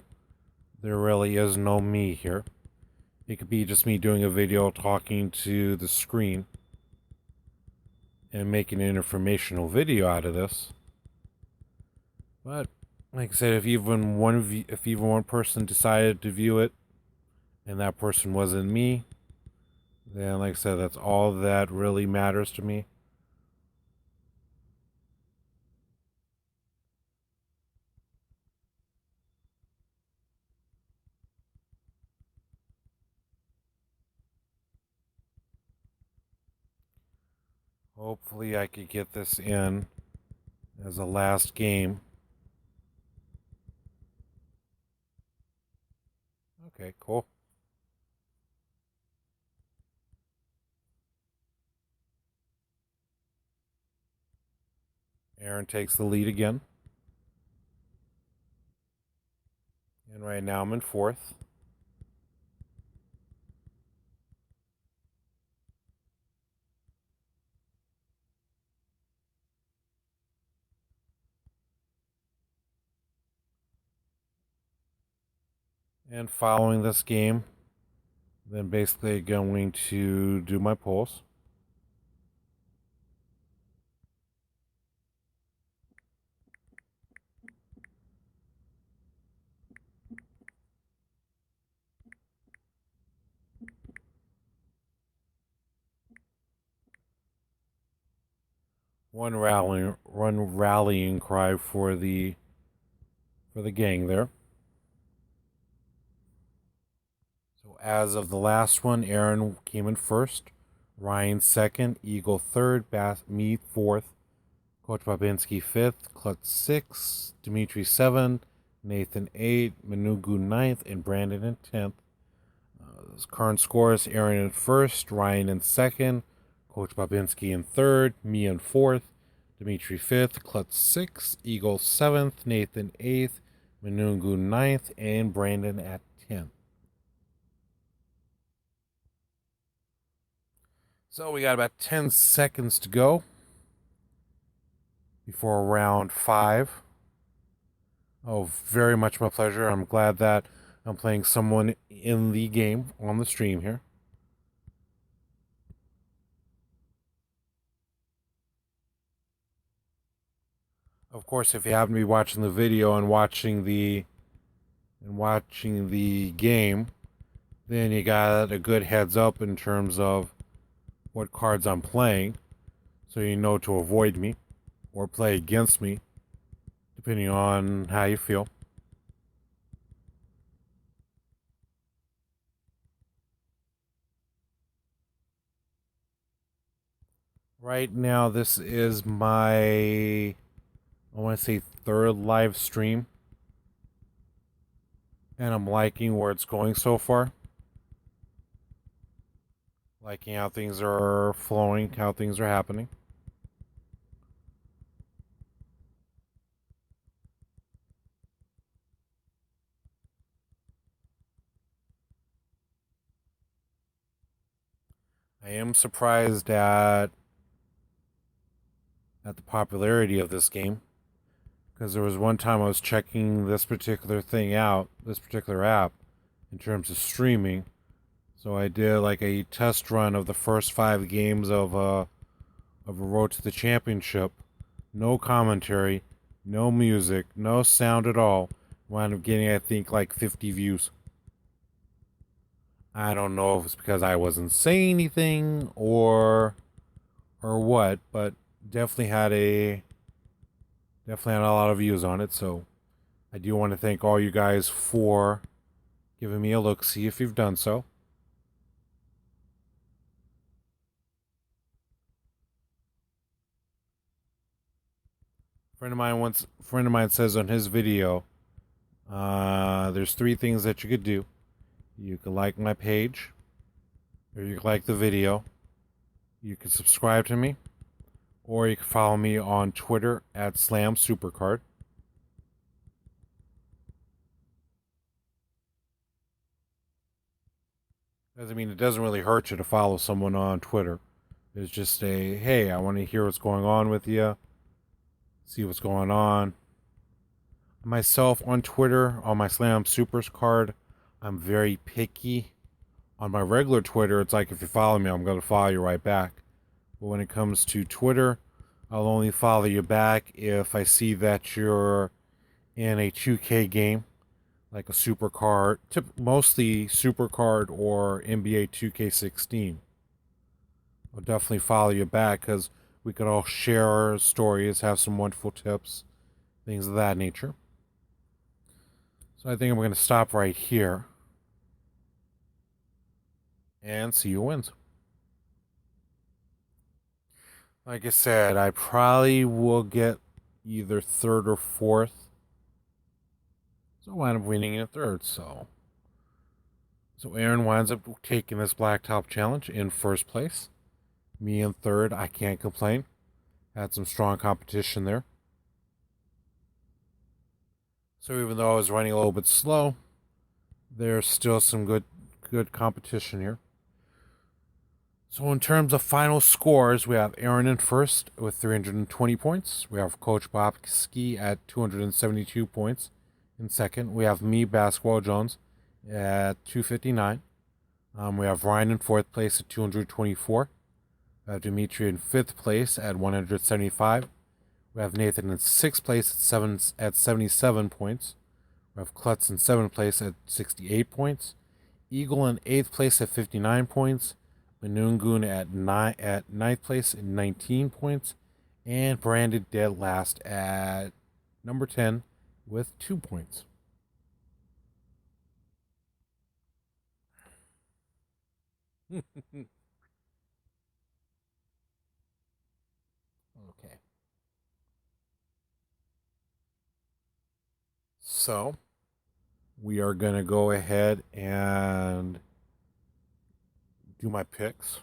there really is no me here. It could be just me doing a video talking to the screen and making an informational video out of this. But like I said, if even one person decided to view it and that person wasn't me, then like I said, that's all that really matters to me. Hopefully I could get this in as a last game. Okay, cool. Aaron takes the lead again. And right now I'm in fourth. And following this game, then basically going to do my polls. One rallying cry for the gang there. So as of the last one, Aaron came in first, Ryan second, Eagle third, me fourth, Coach Babinski fifth, Klutz sixth, Dimitri seven, Nathan eight, Manugu ninth, and Brandon in 10th. Current scores: Aaron in first, Ryan in second, Coach Babinski in third, me in fourth, Dimitri fifth, Klutz sixth, Eagle seventh, Nathan eighth, Manungu ninth, and Brandon at 10th. So we got about 10 seconds to go before round 5. Oh, very much my pleasure. I'm glad that I'm playing someone in the game on the stream here. Of course, if you happen to be watching the video and watching the game, then you got a good heads up in terms of what cards I'm playing, so you know to avoid me or play against me, depending on how you feel. Right now, this is my, I want to say, third live stream, and I'm liking where it's going so far. Liking how things are flowing, how things are happening. I am surprised at the popularity of this game, because there was one time I was checking this particular thing out, this particular app, in terms of streaming. So I did like a test run of the first 5 games of a Road to the Championship. No commentary, no music, no sound at all. Wound up getting, I think, like 50 views. I don't know if it's because I wasn't saying anything or what, but definitely had a definitely had a lot of views on it. So I do want to thank all you guys for giving me a look. See if you've done so. Friend of mine says on his video, there's three things that you could do. You could like my page, or you could like the video. You could subscribe to me, or you can follow me on Twitter at Slam Supercard. Doesn't mean it doesn't really hurt you to follow someone on Twitter. It's just a hey, I want to hear what's going on with you, see what's going on. Myself on Twitter, on my Slam Supers card, I'm very picky. On my regular Twitter, it's like if you follow me, I'm going to follow you right back. But when it comes to Twitter, I'll only follow you back if I see that you're in a 2K game, like a super card, mostly super card or NBA 2K16. I'll definitely follow you back because we could all share our stories, have some wonderful tips, things of that nature. So I think I'm going to stop right here and see who wins. Like I said, I probably will get either third or fourth. So I wind up winning in third. So Aaron winds up taking this Blacktop challenge in first place. Me in third. I can't complain. Had some strong competition there. So even though I was running a little bit slow, there's still some good competition here. So in terms of final scores, we have Aaron in first with 320 points. We have Coach Bobski at 272 points in second. We have me, Basketball Jones, at 259. We have Ryan in fourth place at 224. We have Dimitri in fifth place at 175. We have Nathan in sixth place at 77 points. We have Klutz in seventh place at 68 points. Eagle in eighth place at 59 points. Manungun at ninth place at 19 points. And Brandon dead last at number 10 with 2 points. Okay. So we are going to go ahead and do my picks.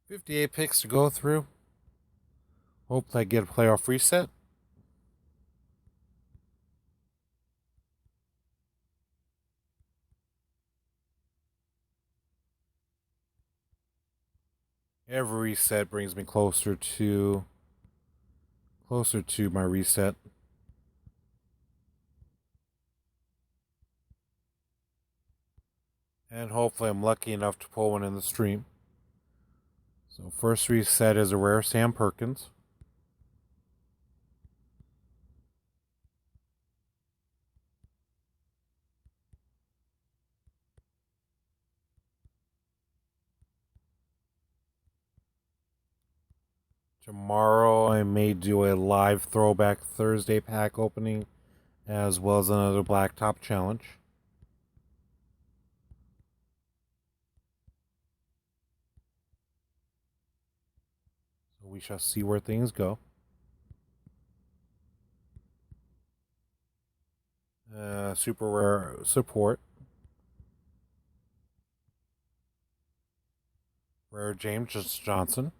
58 picks to go through. Hope I get a playoff reset. Every reset brings me closer to my reset. And hopefully I'm lucky enough to pull one in the stream. So first reset is a rare Sam Perkins. Tomorrow I may do a live Throwback Thursday pack opening as well as another Blacktop challenge. So we shall see where things go. Super rare support. Rare James Johnson.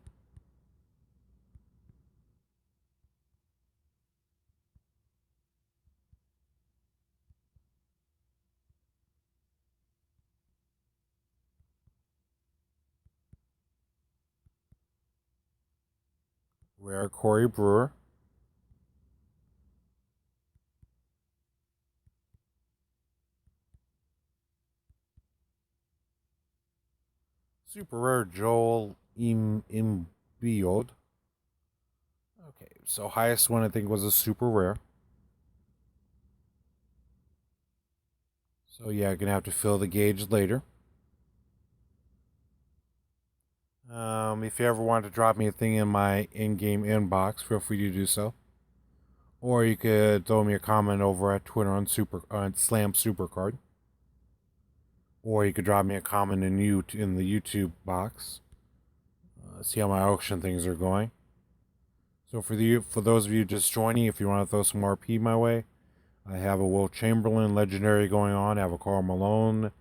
Rare Corey Brewer. Super rare Joel Embiid. Okay, so highest one I think was a super rare. So yeah, gonna have to fill the gauge later. If you ever want to drop me a thing in my in-game inbox, feel free to do so. Or you could throw me a comment over at Twitter on Slam Supercard. Or you could drop me a comment in the YouTube box. See how my auction things are going. So for those of you just joining, if you want to throw some RP my way, I have a Will Chamberlain legendary going on. I have a Karl Malone.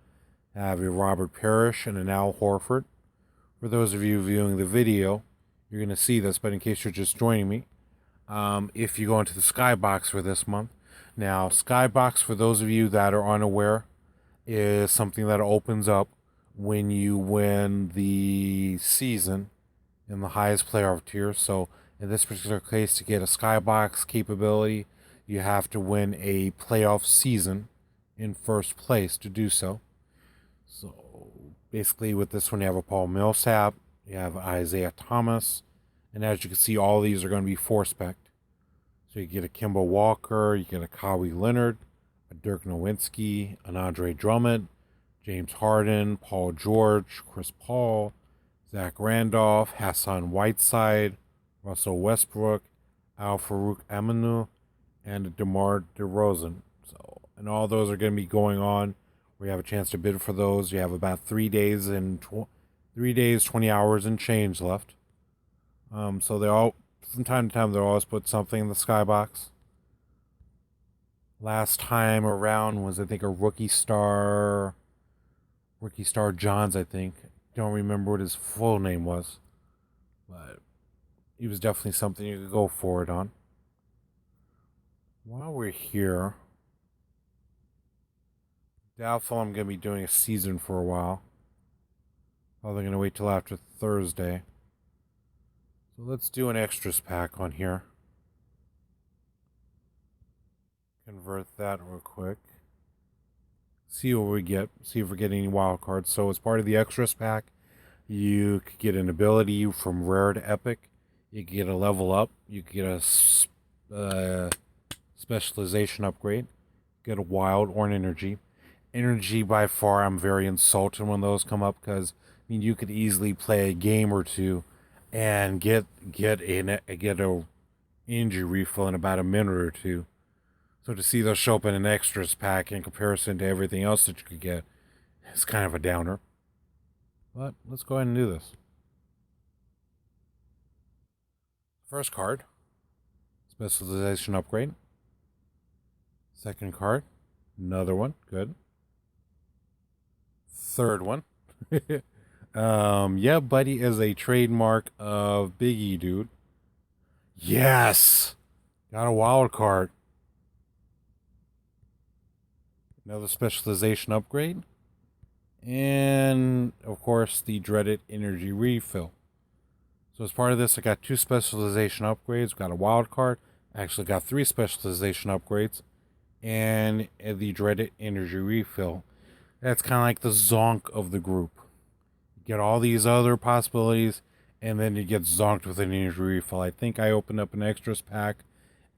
I have a Robert Parrish and an Al Horford. For those of you viewing the video, you're going to see this, but in case you're just joining me, if you go into the Skybox for this month, now Skybox, for those of you that are unaware, is something that opens up when you win the season in the highest playoff tier. So in this particular case, to get a Skybox capability, you have to win a playoff season in first place to do so. So basically, with this one, you have a Paul Millsap, you have Isaiah Thomas, and as you can see, all these are going to be four spec. So you get a Kemba Walker, you get a Kawhi Leonard, a Dirk Nowitzki, an Andre Drummond, James Harden, Paul George, Chris Paul, Zach Randolph, Hassan Whiteside, Russell Westbrook, Al Farouk Aminu, and DeMar DeRozan. So, and all those are going to be going on. We have a chance to bid for those. You have about 3 days and 20 hours and change left. So they all, from time to time, they'll always put something in the skybox. Last time around was, I think, a rookie star Johns. I think, don't remember what his full name was, but he was definitely something you could go forward on. While we're here, doubtful I'm going to be doing a season for a while. Probably going to wait till after Thursday. So let's do an extras pack on here. Convert that real quick. See what we get. See if we're getting any wild cards. So as part of the extras pack, you could get an ability from rare to epic. You could get a level up. You could get a specialization upgrade. Get a wild or an energy. Energy, by far, I'm very insulted when those come up, because I mean, you could easily play a game or two and get a injury refill in about a minute or two. So to see those show up in an extras pack in comparison to everything else that you could get, it's kind of a downer. But let's go ahead and do this. First card, specialization upgrade. Second card, another one, good. Third one. Yeah, buddy is a trademark of Biggie, dude. Yes! Got a wild card. Another specialization upgrade. And, of course, the dreaded energy refill. So as part of this, I got 2 specialization upgrades. Got a wild card. Actually got 3 specialization upgrades. And the dreaded energy refill. That's kind of like the zonk of the group. You get all these other possibilities, and then you get zonked with an energy refill. I think I opened up an extras pack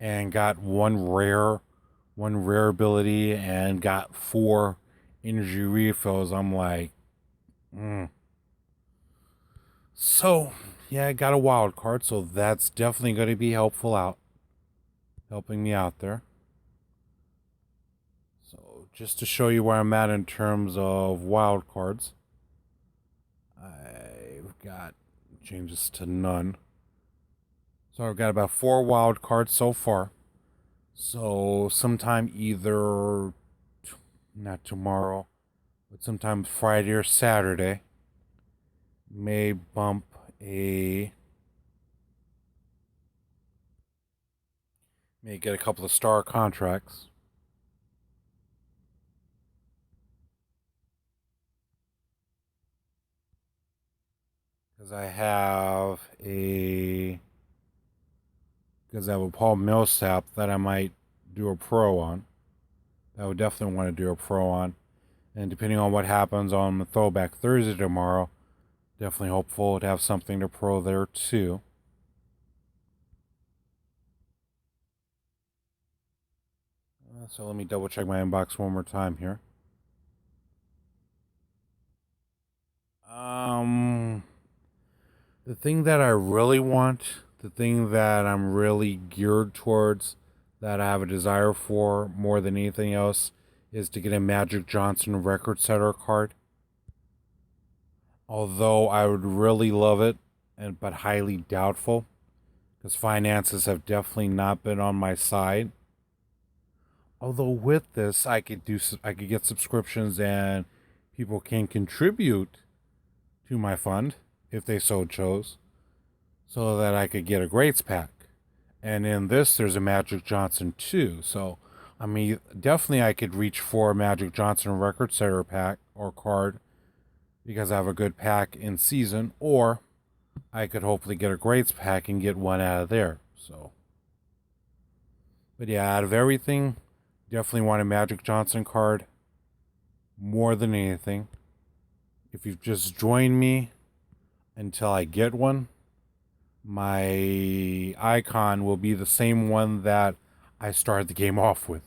and got one rare ability, and got 4 energy refills. I'm like, So, yeah, I got a wild card, so that's definitely going to be helping me out there. So, just to show you where I'm at in terms of wild cards, I've got changes to none. So I've got about 4 wild cards so far. So sometime either not tomorrow, but sometime Friday or Saturday, may bump may get a couple of star contracts. Because I have a Paul Millsap that I might do a pro on. I would definitely want to do a pro on. And depending on what happens on the Throwback Thursday tomorrow, definitely hopeful to have something to pro there too. So let me double check my inbox one more time here. The thing that I really want, the thing that I'm really geared towards, that I have a desire for more than anything else, is to get a Magic Johnson record setter card. Although I would really love it, but highly doubtful, because finances have definitely not been on my side. Although with this, I could get subscriptions and people can contribute to my fund if they so chose, so that I could get a grades pack. And in this, there's a Magic Johnson too. So, I mean, definitely I could reach for a Magic Johnson record setter pack or card because I have a good pack in season, or I could hopefully get a grades pack and get one out of there. So, but yeah, out of everything, definitely want a Magic Johnson card more than anything. If you've just joined me until I get one, my icon will be the same one that I started the game off with,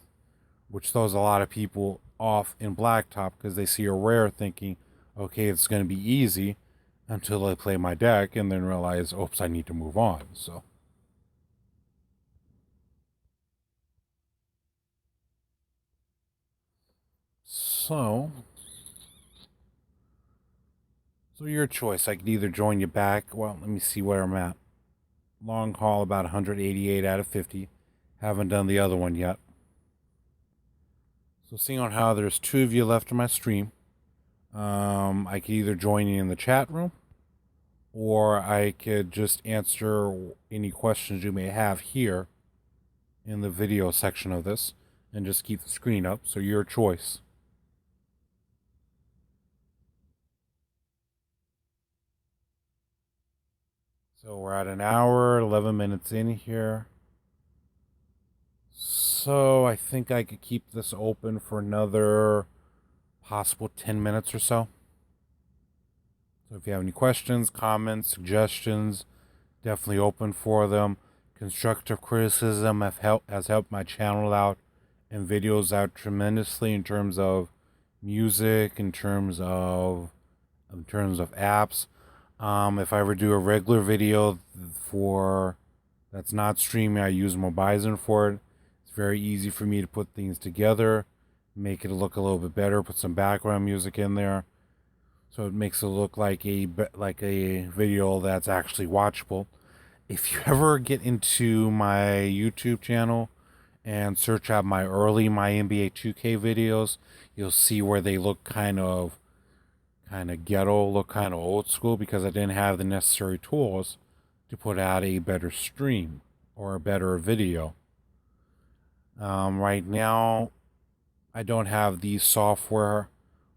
which throws a lot of people off in Blacktop because they see a rare thinking, okay, it's going to be easy until I play my deck and then realize, oops, I need to move on. So, so your choice. I could either join you back. Well, let me see where I'm at. Long haul about 188 out of 50. Haven't done the other one yet. So seeing on how there's two of you left in my stream, I could either join you in the chat room, or I could just answer any questions you may have here in the video section of this and just keep the screen up. So your choice. So we're at an hour, 11 minutes in here. So I think I could keep this open for another possible 10 minutes or so. So if you have any questions, comments, suggestions, definitely open for them. Constructive criticism has helped my channel out and videos out tremendously in terms of music, in terms of apps. If I ever do a regular video for that's not streaming, I use Mobizen for it. It's very easy for me to put things together, make it look a little bit better, put some background music in there, so it makes it look like a video that's actually watchable. If you ever get into my YouTube channel and search out my early my NBA 2K videos, you'll see where they look kind of ghetto, look kind of old school because I didn't have the necessary tools to put out a better stream or a better video. Right now, I don't have the software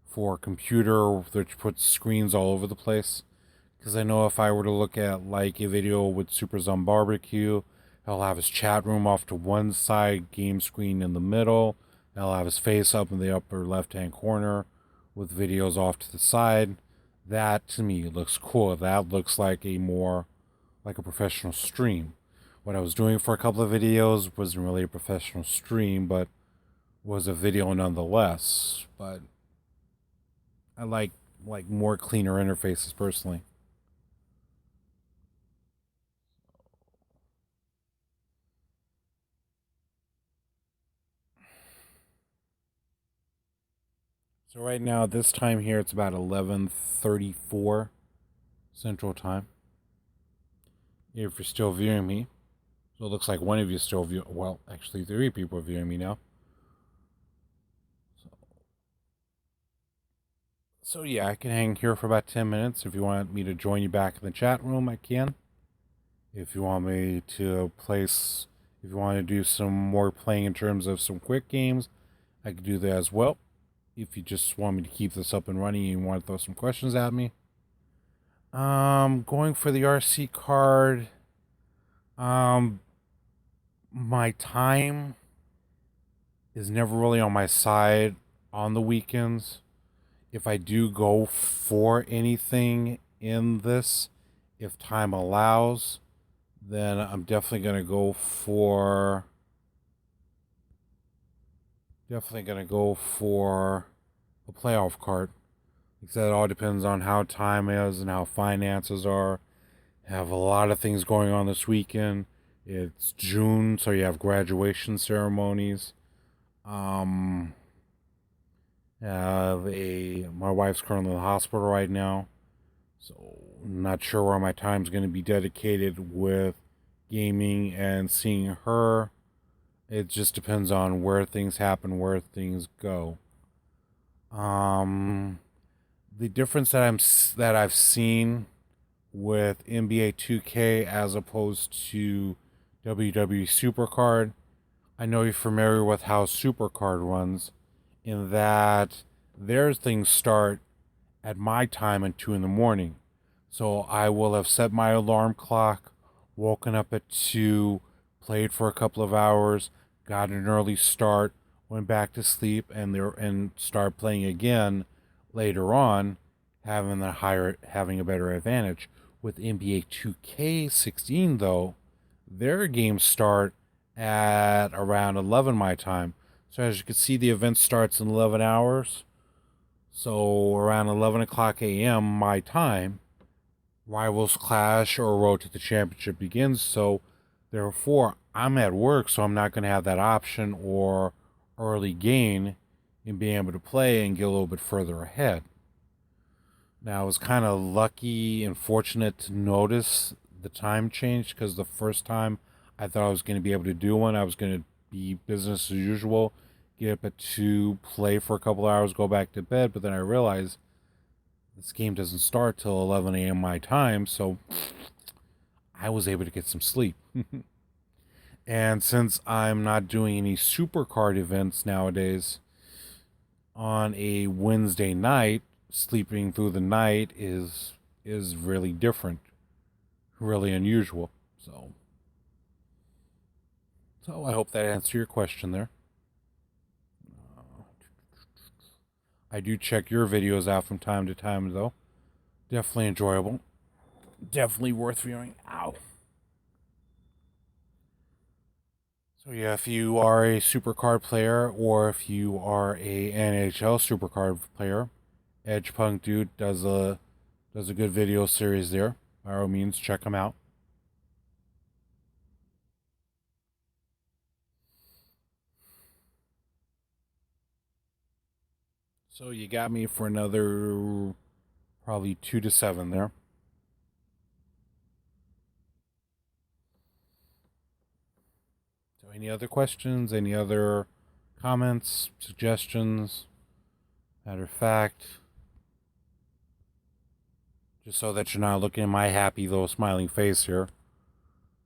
for a computer which puts screens all over the place. Because I know if I were to look at like a video with Super Zom Barbecue, he'll have his chat room off to one side, game screen in the middle. He'll have his face up in the upper left-hand corner with videos off to the side. That to me looks cool. That looks like like a professional stream. What I was doing for a couple of videos wasn't really a professional stream, but was a video nonetheless. But I like more cleaner interfaces personally. So right now, this time here, it's about 11:34 Central Time. If you're still viewing me, so it looks like one of you still view. Well, actually, three people are viewing me now. So yeah, I can hang here for about 10 minutes. If you want me to join you back in the chat room, I can. If you want me to place, if you want to do some more playing in terms of some quick games, I could do that as well. If you just want me to keep this up and running and you want to throw some questions at me. Going for the RC card. My time is never really on my side on the weekends. If I do go for anything in this, if time allows, then I'm definitely going to go for Definitely going to go for a playoff card. Like I said, it all depends on how time is and how finances are. Have a lot of things going on this weekend. It's June, so you have graduation ceremonies. Um, my wife's currently in the hospital right now, so I'm not sure where my time's going to be dedicated with gaming and seeing her. It just depends on where things happen, where things go. Um, the difference that I've seen with NBA 2K as opposed to WWE Supercard. I know you're familiar with how Supercard runs, in that their things start at my time at 2 in the morning. So I will have set my alarm clock, woken up at 2, played for a couple of hours, got an early start, went back to sleep, and start playing again later on, having a better advantage. With NBA 2K16 though, their games start at around 11 my time. So as you can see, the event starts in 11 hours. So around 11 o'clock a.m. my time, Rivals Clash or Road to the Championship begins. So therefore, I'm at work, so I'm not going to have that option or early gain in being able to play and get a little bit further ahead. Now, I was kind of lucky and fortunate to notice the time change, because the first time I thought I was going to be able to do one, I was going to be business as usual, get up at 2, play for a couple hours, go back to bed. But then I realized this game doesn't start till 11 a.m. my time, so I was able to get some sleep. And since I'm not doing any supercard events nowadays, on a Wednesday night, sleeping through the night is really different, really unusual. So I hope that answered your question there. I do check your videos out from time to time though. Definitely enjoyable. Definitely worth viewing. Ow. So yeah, if you are a supercard player or if you are a NHL supercard player, Edge Punk Dude does a good video series there. By all means, check him out. So you got me for another probably 2 to 7 there. So any other questions? Any other comments, suggestions? Matter of fact, just so that you're not looking at my happy little smiling face here,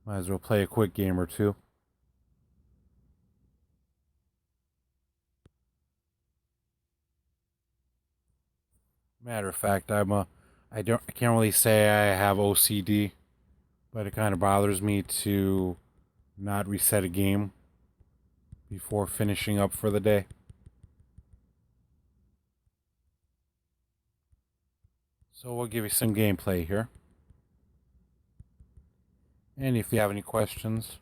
might as well play a quick game or two. Matter of fact, I can't really say I have OCD, but it kind of bothers me to not reset a game before finishing up for the day. So we'll give you some gameplay here. And if you have any questions,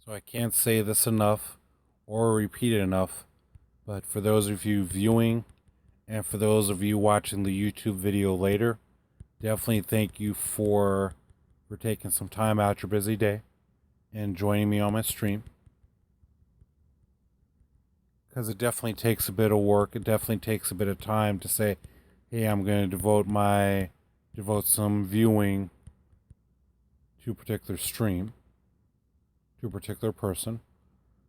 so I can't say this enough or repeat it enough, but for those of you viewing and for those of you watching the YouTube video later, definitely thank you for taking some time out your busy day and joining me on my stream. Because it definitely takes a bit of work. It definitely takes a bit of time to say, hey, I'm going to devote some viewing to a particular stream, to a particular person.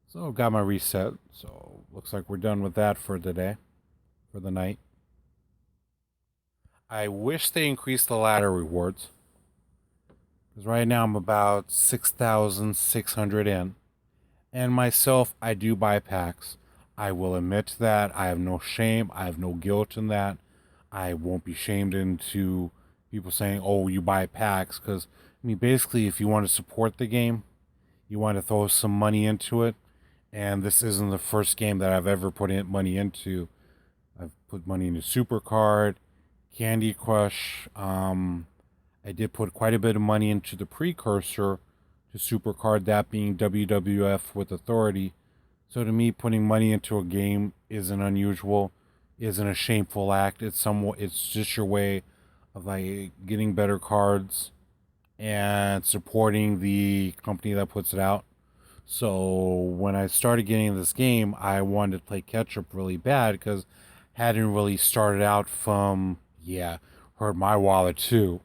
So I've got my reset. So looks like we're done with that for today, for the night. I wish they increased the ladder rewards, because right now I'm about 6,600 in. And myself, I do buy packs. I will admit that. I have no shame. I have no guilt in that. I won't be shamed into people saying, "Oh, you buy packs," because I mean, basically, if you want to support the game, you want to throw some money into it. And this isn't the first game that I've ever put in money into. I've put money into Supercard, Candy Crush. I did put quite a bit of money into the precursor to Supercard, that being WWF with Authority. So to me, putting money into a game isn't unusual, isn't a shameful act. It's just your way of like getting better cards and supporting the company that puts it out. So when I started getting this game, I wanted to play catch up really bad because hadn't really started out from, yeah, hurt my wallet too.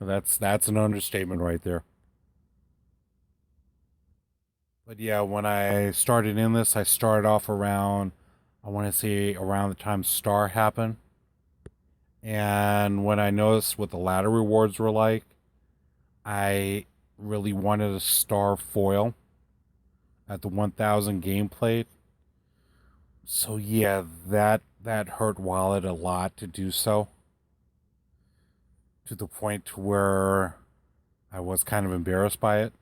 That's an understatement right there. But yeah, when I started in this, I started off around, I want to say around the time Star happened. And when I noticed what the ladder rewards were like, I really wanted a Star foil at the 1000 gameplay. So yeah, that hurt Wallet a lot to do so, to the point to where I was kind of embarrassed by it.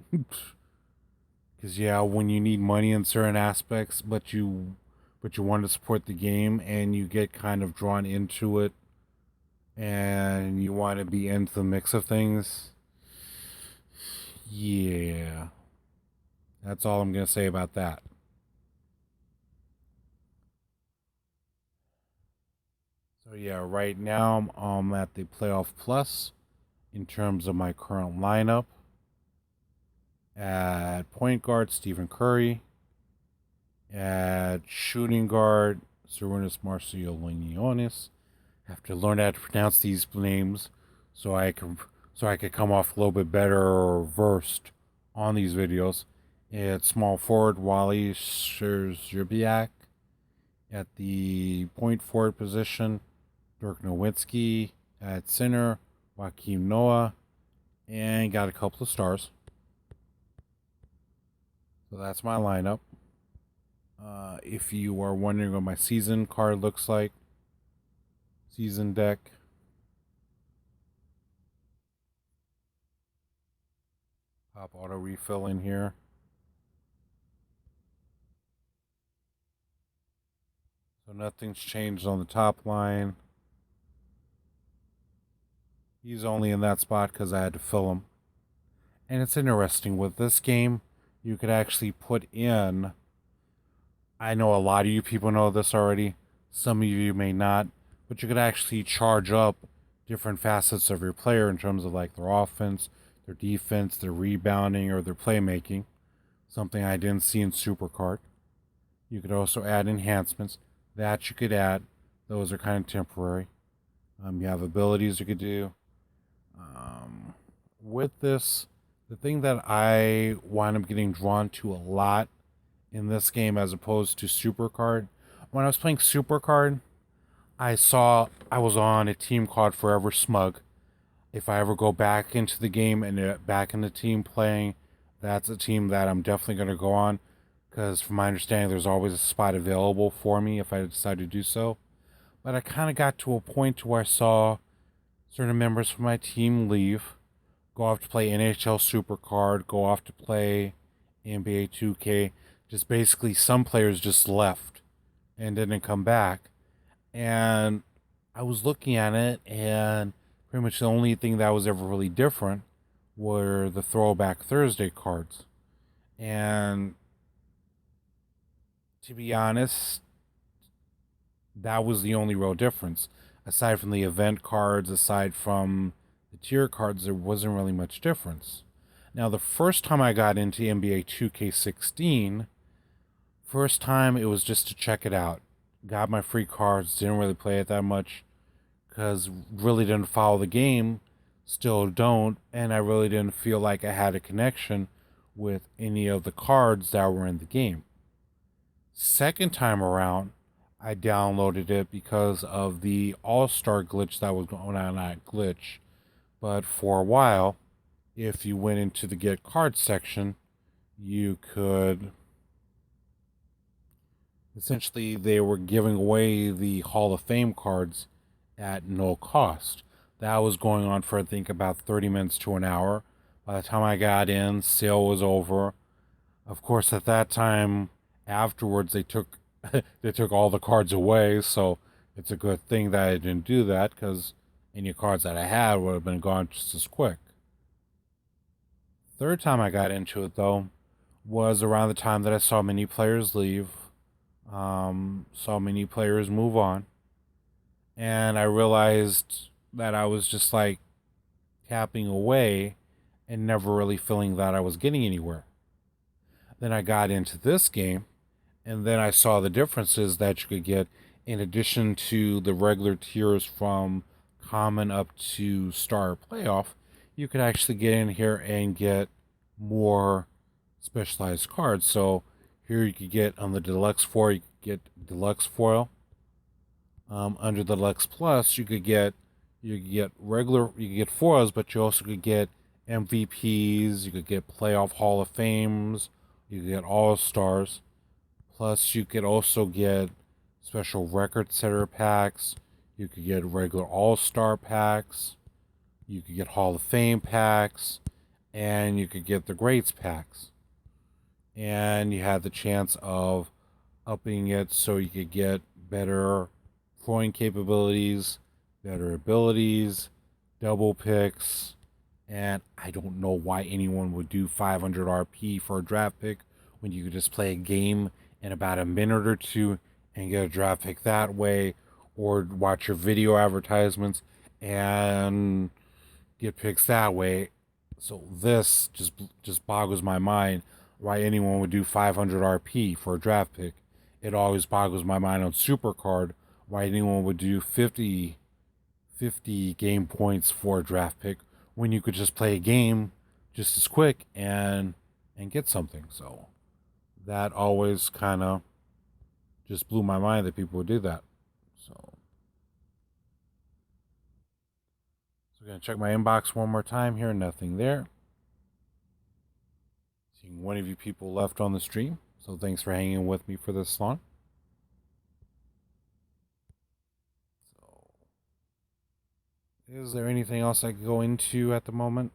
Because yeah, when you need money in certain aspects, but you want to support the game and you get kind of drawn into it and you want to be into the mix of things. Yeah, that's all I'm gonna say about that. So yeah, right now I'm at the playoff plus in terms of my current lineup. At point guard, Stephen Curry. At shooting guard, Sarunas Marciulionis. I have to learn how to pronounce these names so I can come off a little bit better or versed on these videos. At small forward, Wally Szczerbiak. At the point forward position, Dirk Nowitzki. At center, Joakim Noah. And got a couple of stars. So that's my lineup. If you are wondering what my season card looks like, season deck, pop auto refill in here. So nothing's changed on the top line. He's only in that spot because I had to fill him. And it's interesting with this game, you could actually put in. I know a lot of you people know this already. Some of you may not, but you could actually charge up different facets of your player in terms of like their offense, their defense, their rebounding, or their playmaking. Something I didn't see in Supercard. You could also add enhancements that you could add. Those are kind of temporary. You have abilities you could do. With this, the thing that I wind up getting drawn to a lot in this game as opposed to Supercard, when I was playing Supercard, I was on a team called Forever Smug. If I ever go back into the game and back in the team playing, that's a team that I'm definitely going to go on because, from my understanding, there's always a spot available for me if I decide to do so. But I kind of got to a point where I saw certain members from my team leave, go off to play NHL Supercard, go off to play NBA 2K. Just basically, some players just left and didn't come back. And I was looking at it, and pretty much the only thing that was ever really different were the Throwback Thursday cards. And to be honest, that was the only real difference. Aside from the event cards, aside from the tier cards, there wasn't really much difference. Now, the first time I got into NBA 2K16, first time it was just to check it out. Got my free cards, didn't really play it that much because really didn't follow the game, still don't, and I really didn't feel like I had a connection with any of the cards that were in the game. Second time around, I downloaded it because of the All Star glitch that was going on. Not glitch, but for a while, if you went into the Get Cards section, you could essentially, they were giving away the Hall of Fame cards at no cost. That was going on for I think about 30 minutes to an hour. By the time I got in, sale was over. Of course, at that time, afterwards they took they took all the cards away. So it's a good thing that I didn't do that because any cards that I had would have been gone just as quick. Third time I got into it though was around the time that I saw many players leave, saw many players move on, and I realized that I was just like tapping away and never really feeling that I was getting anywhere. Then I got into this game, and then I saw the differences that you could get in addition to the regular tiers from common up to star playoff. You could actually get in here and get more specialized cards. So here you could get on the deluxe foil, you could get deluxe foil. Under the deluxe plus, you could get regular, you could get foils, but you also could get MVPs, you could get playoff Hall of Fames, you could get All Stars. Plus, you could also get special record setter packs. You could get regular All Star packs. You could get Hall of Fame packs. And you could get the Greats packs. And you had the chance of upping it so you could get better throwing capabilities, better abilities, double picks. And I don't know why anyone would do 500 RP for a draft pick when you could just play a game in about a minute or two and get a draft pick that way, or watch your video advertisements and get picks that way. So this just boggles my mind why anyone would do 500 RP for a draft pick. It always boggles my mind on Supercard why anyone would do 50 game points for a draft pick when you could just play a game just as quick and get something. So that always kind of just blew my mind that people would do that. So we're gonna check my inbox one more time here. Nothing there. Seeing one of you people left on the stream. So thanks for hanging with me for this long. So is there anything else I could go into at the moment?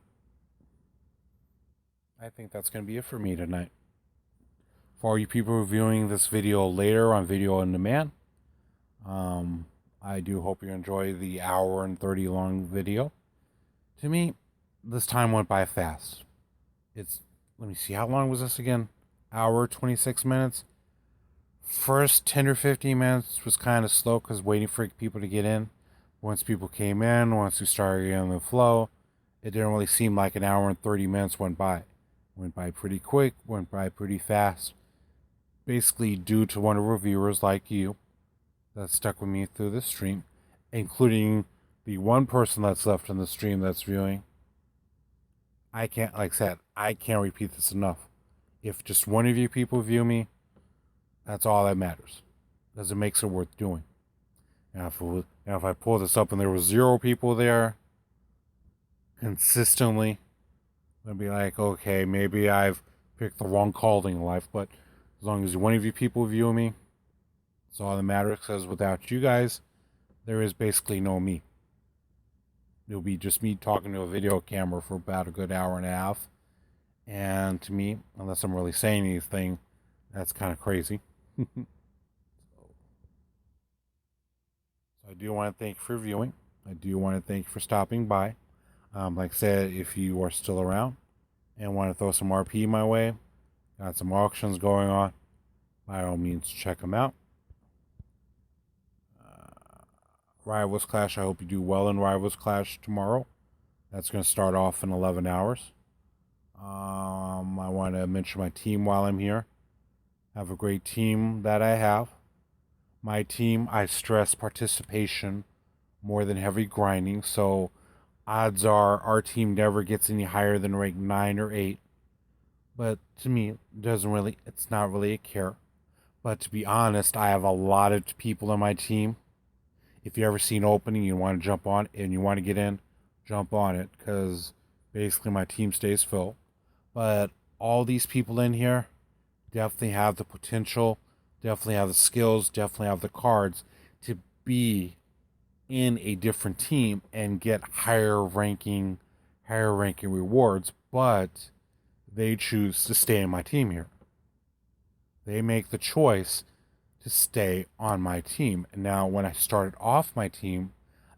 I think that's going to be it for me tonight. For all you people viewing this video later on Video on Demand, I do hope you enjoy the hour and 30 long video. To me, this time went by fast. Let me see, how long was this again? Hour, 26 minutes. First 10 or 15 minutes was kind of slow because waiting for people to get in. Once people came in, once we started getting the flow, it didn't really seem like an hour and 30 minutes went by. Went by pretty quick, went by pretty fast. Basically due to one of our viewers like you that stuck with me through the stream, including the one person that's left in the stream that's viewing. I can't, like I said, I can't repeat this enough. If just one of you people view me, that's all that matters, because it makes it worth doing. Now, if I pull this up and there was 0 people there consistently, I'd be like, okay, maybe I've picked the wrong calling in life. But as long as one of you people view me, that's all that matters. Because without you guys, there is basically no me. It'll be just me talking to a video camera for about a good hour and a half. And to me, unless I'm really saying anything, that's kind of crazy. So I do want to thank you for viewing. I do want to thank you for stopping by. Like I said, if you are still around and want to throw some RP my way, got some auctions going on, by all means check them out. Rivals Clash, I hope you do well in Rivals Clash tomorrow. That's going to start off in 11 hours. I want to mention my team while I'm here. I have a great team that I have. My team, I stress participation more than heavy grinding, so odds are our team never gets any higher than rank 9 or 8. But to me, it's not really a care. But to be honest, I have a lot of people in my team. If you ever see an opening, you want to jump on and you want to get in, jump on it, because basically my team stays full. But all these people in here definitely have the potential, definitely have the skills, definitely have the cards to be in a different team and get higher ranking rewards, but they choose to stay in my team here. They make the choice to stay on my team. And now when I started off my team,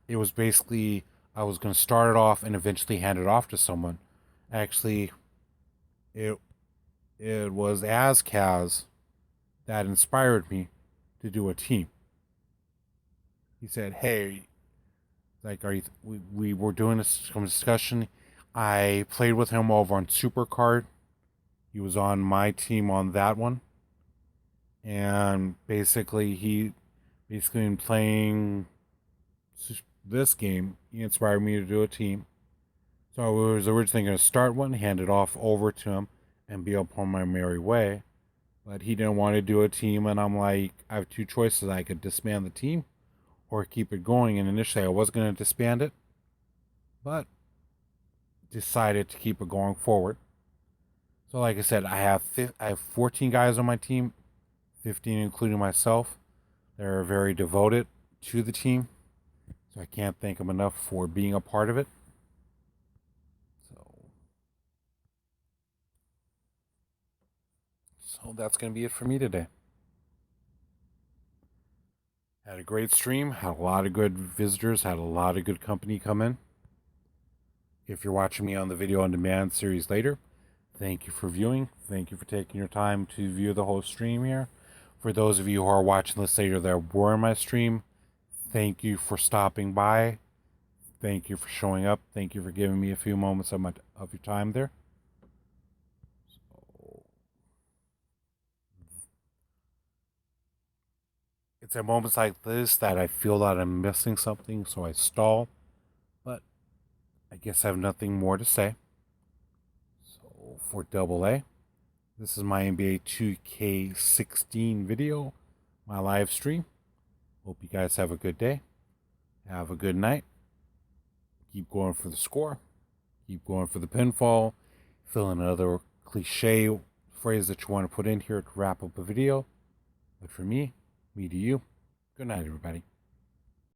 it was basically I was going to start it off and eventually hand it off to someone. Actually, it it was Azkaz that inspired me to do a team. He said, "Hey, like, are you? We were doing some discussion. I played with him over on Supercard. He was on my team on that one, and basically in playing this game, he inspired me to do a team. So I was originally going to start one, hand it off over to him, and be upon my merry way. But he didn't want to do a team, and I'm like, I have two choices. I could disband the team or keep it going. And initially, I was going to disband it, but decided to keep it going forward. So, like I said, I have 14 guys on my team, 15 including myself. They're very devoted to the team, so I can't thank them enough for being a part of it. So that's going to be it for me today. Had a great stream, had a lot of good visitors, had a lot of good company come in. If you're watching me on the video on demand series later, thank you for viewing. Thank you for taking your time to view the whole stream here. For those of you who are watching this later that were in my stream, thank you for stopping by. Thank you for showing up. Thank you for giving me a few moments of your time there. It's at moments like this that I feel that I'm missing something, so I stall. But I guess I have nothing more to say. So for AA, this is my NBA 2K16 video, my live stream. Hope you guys have a good day. Have a good night. Keep going for the score. Keep going for the pinfall. Fill in another cliche phrase that you want to put in here to wrap up a video. But for me to you, good night, everybody.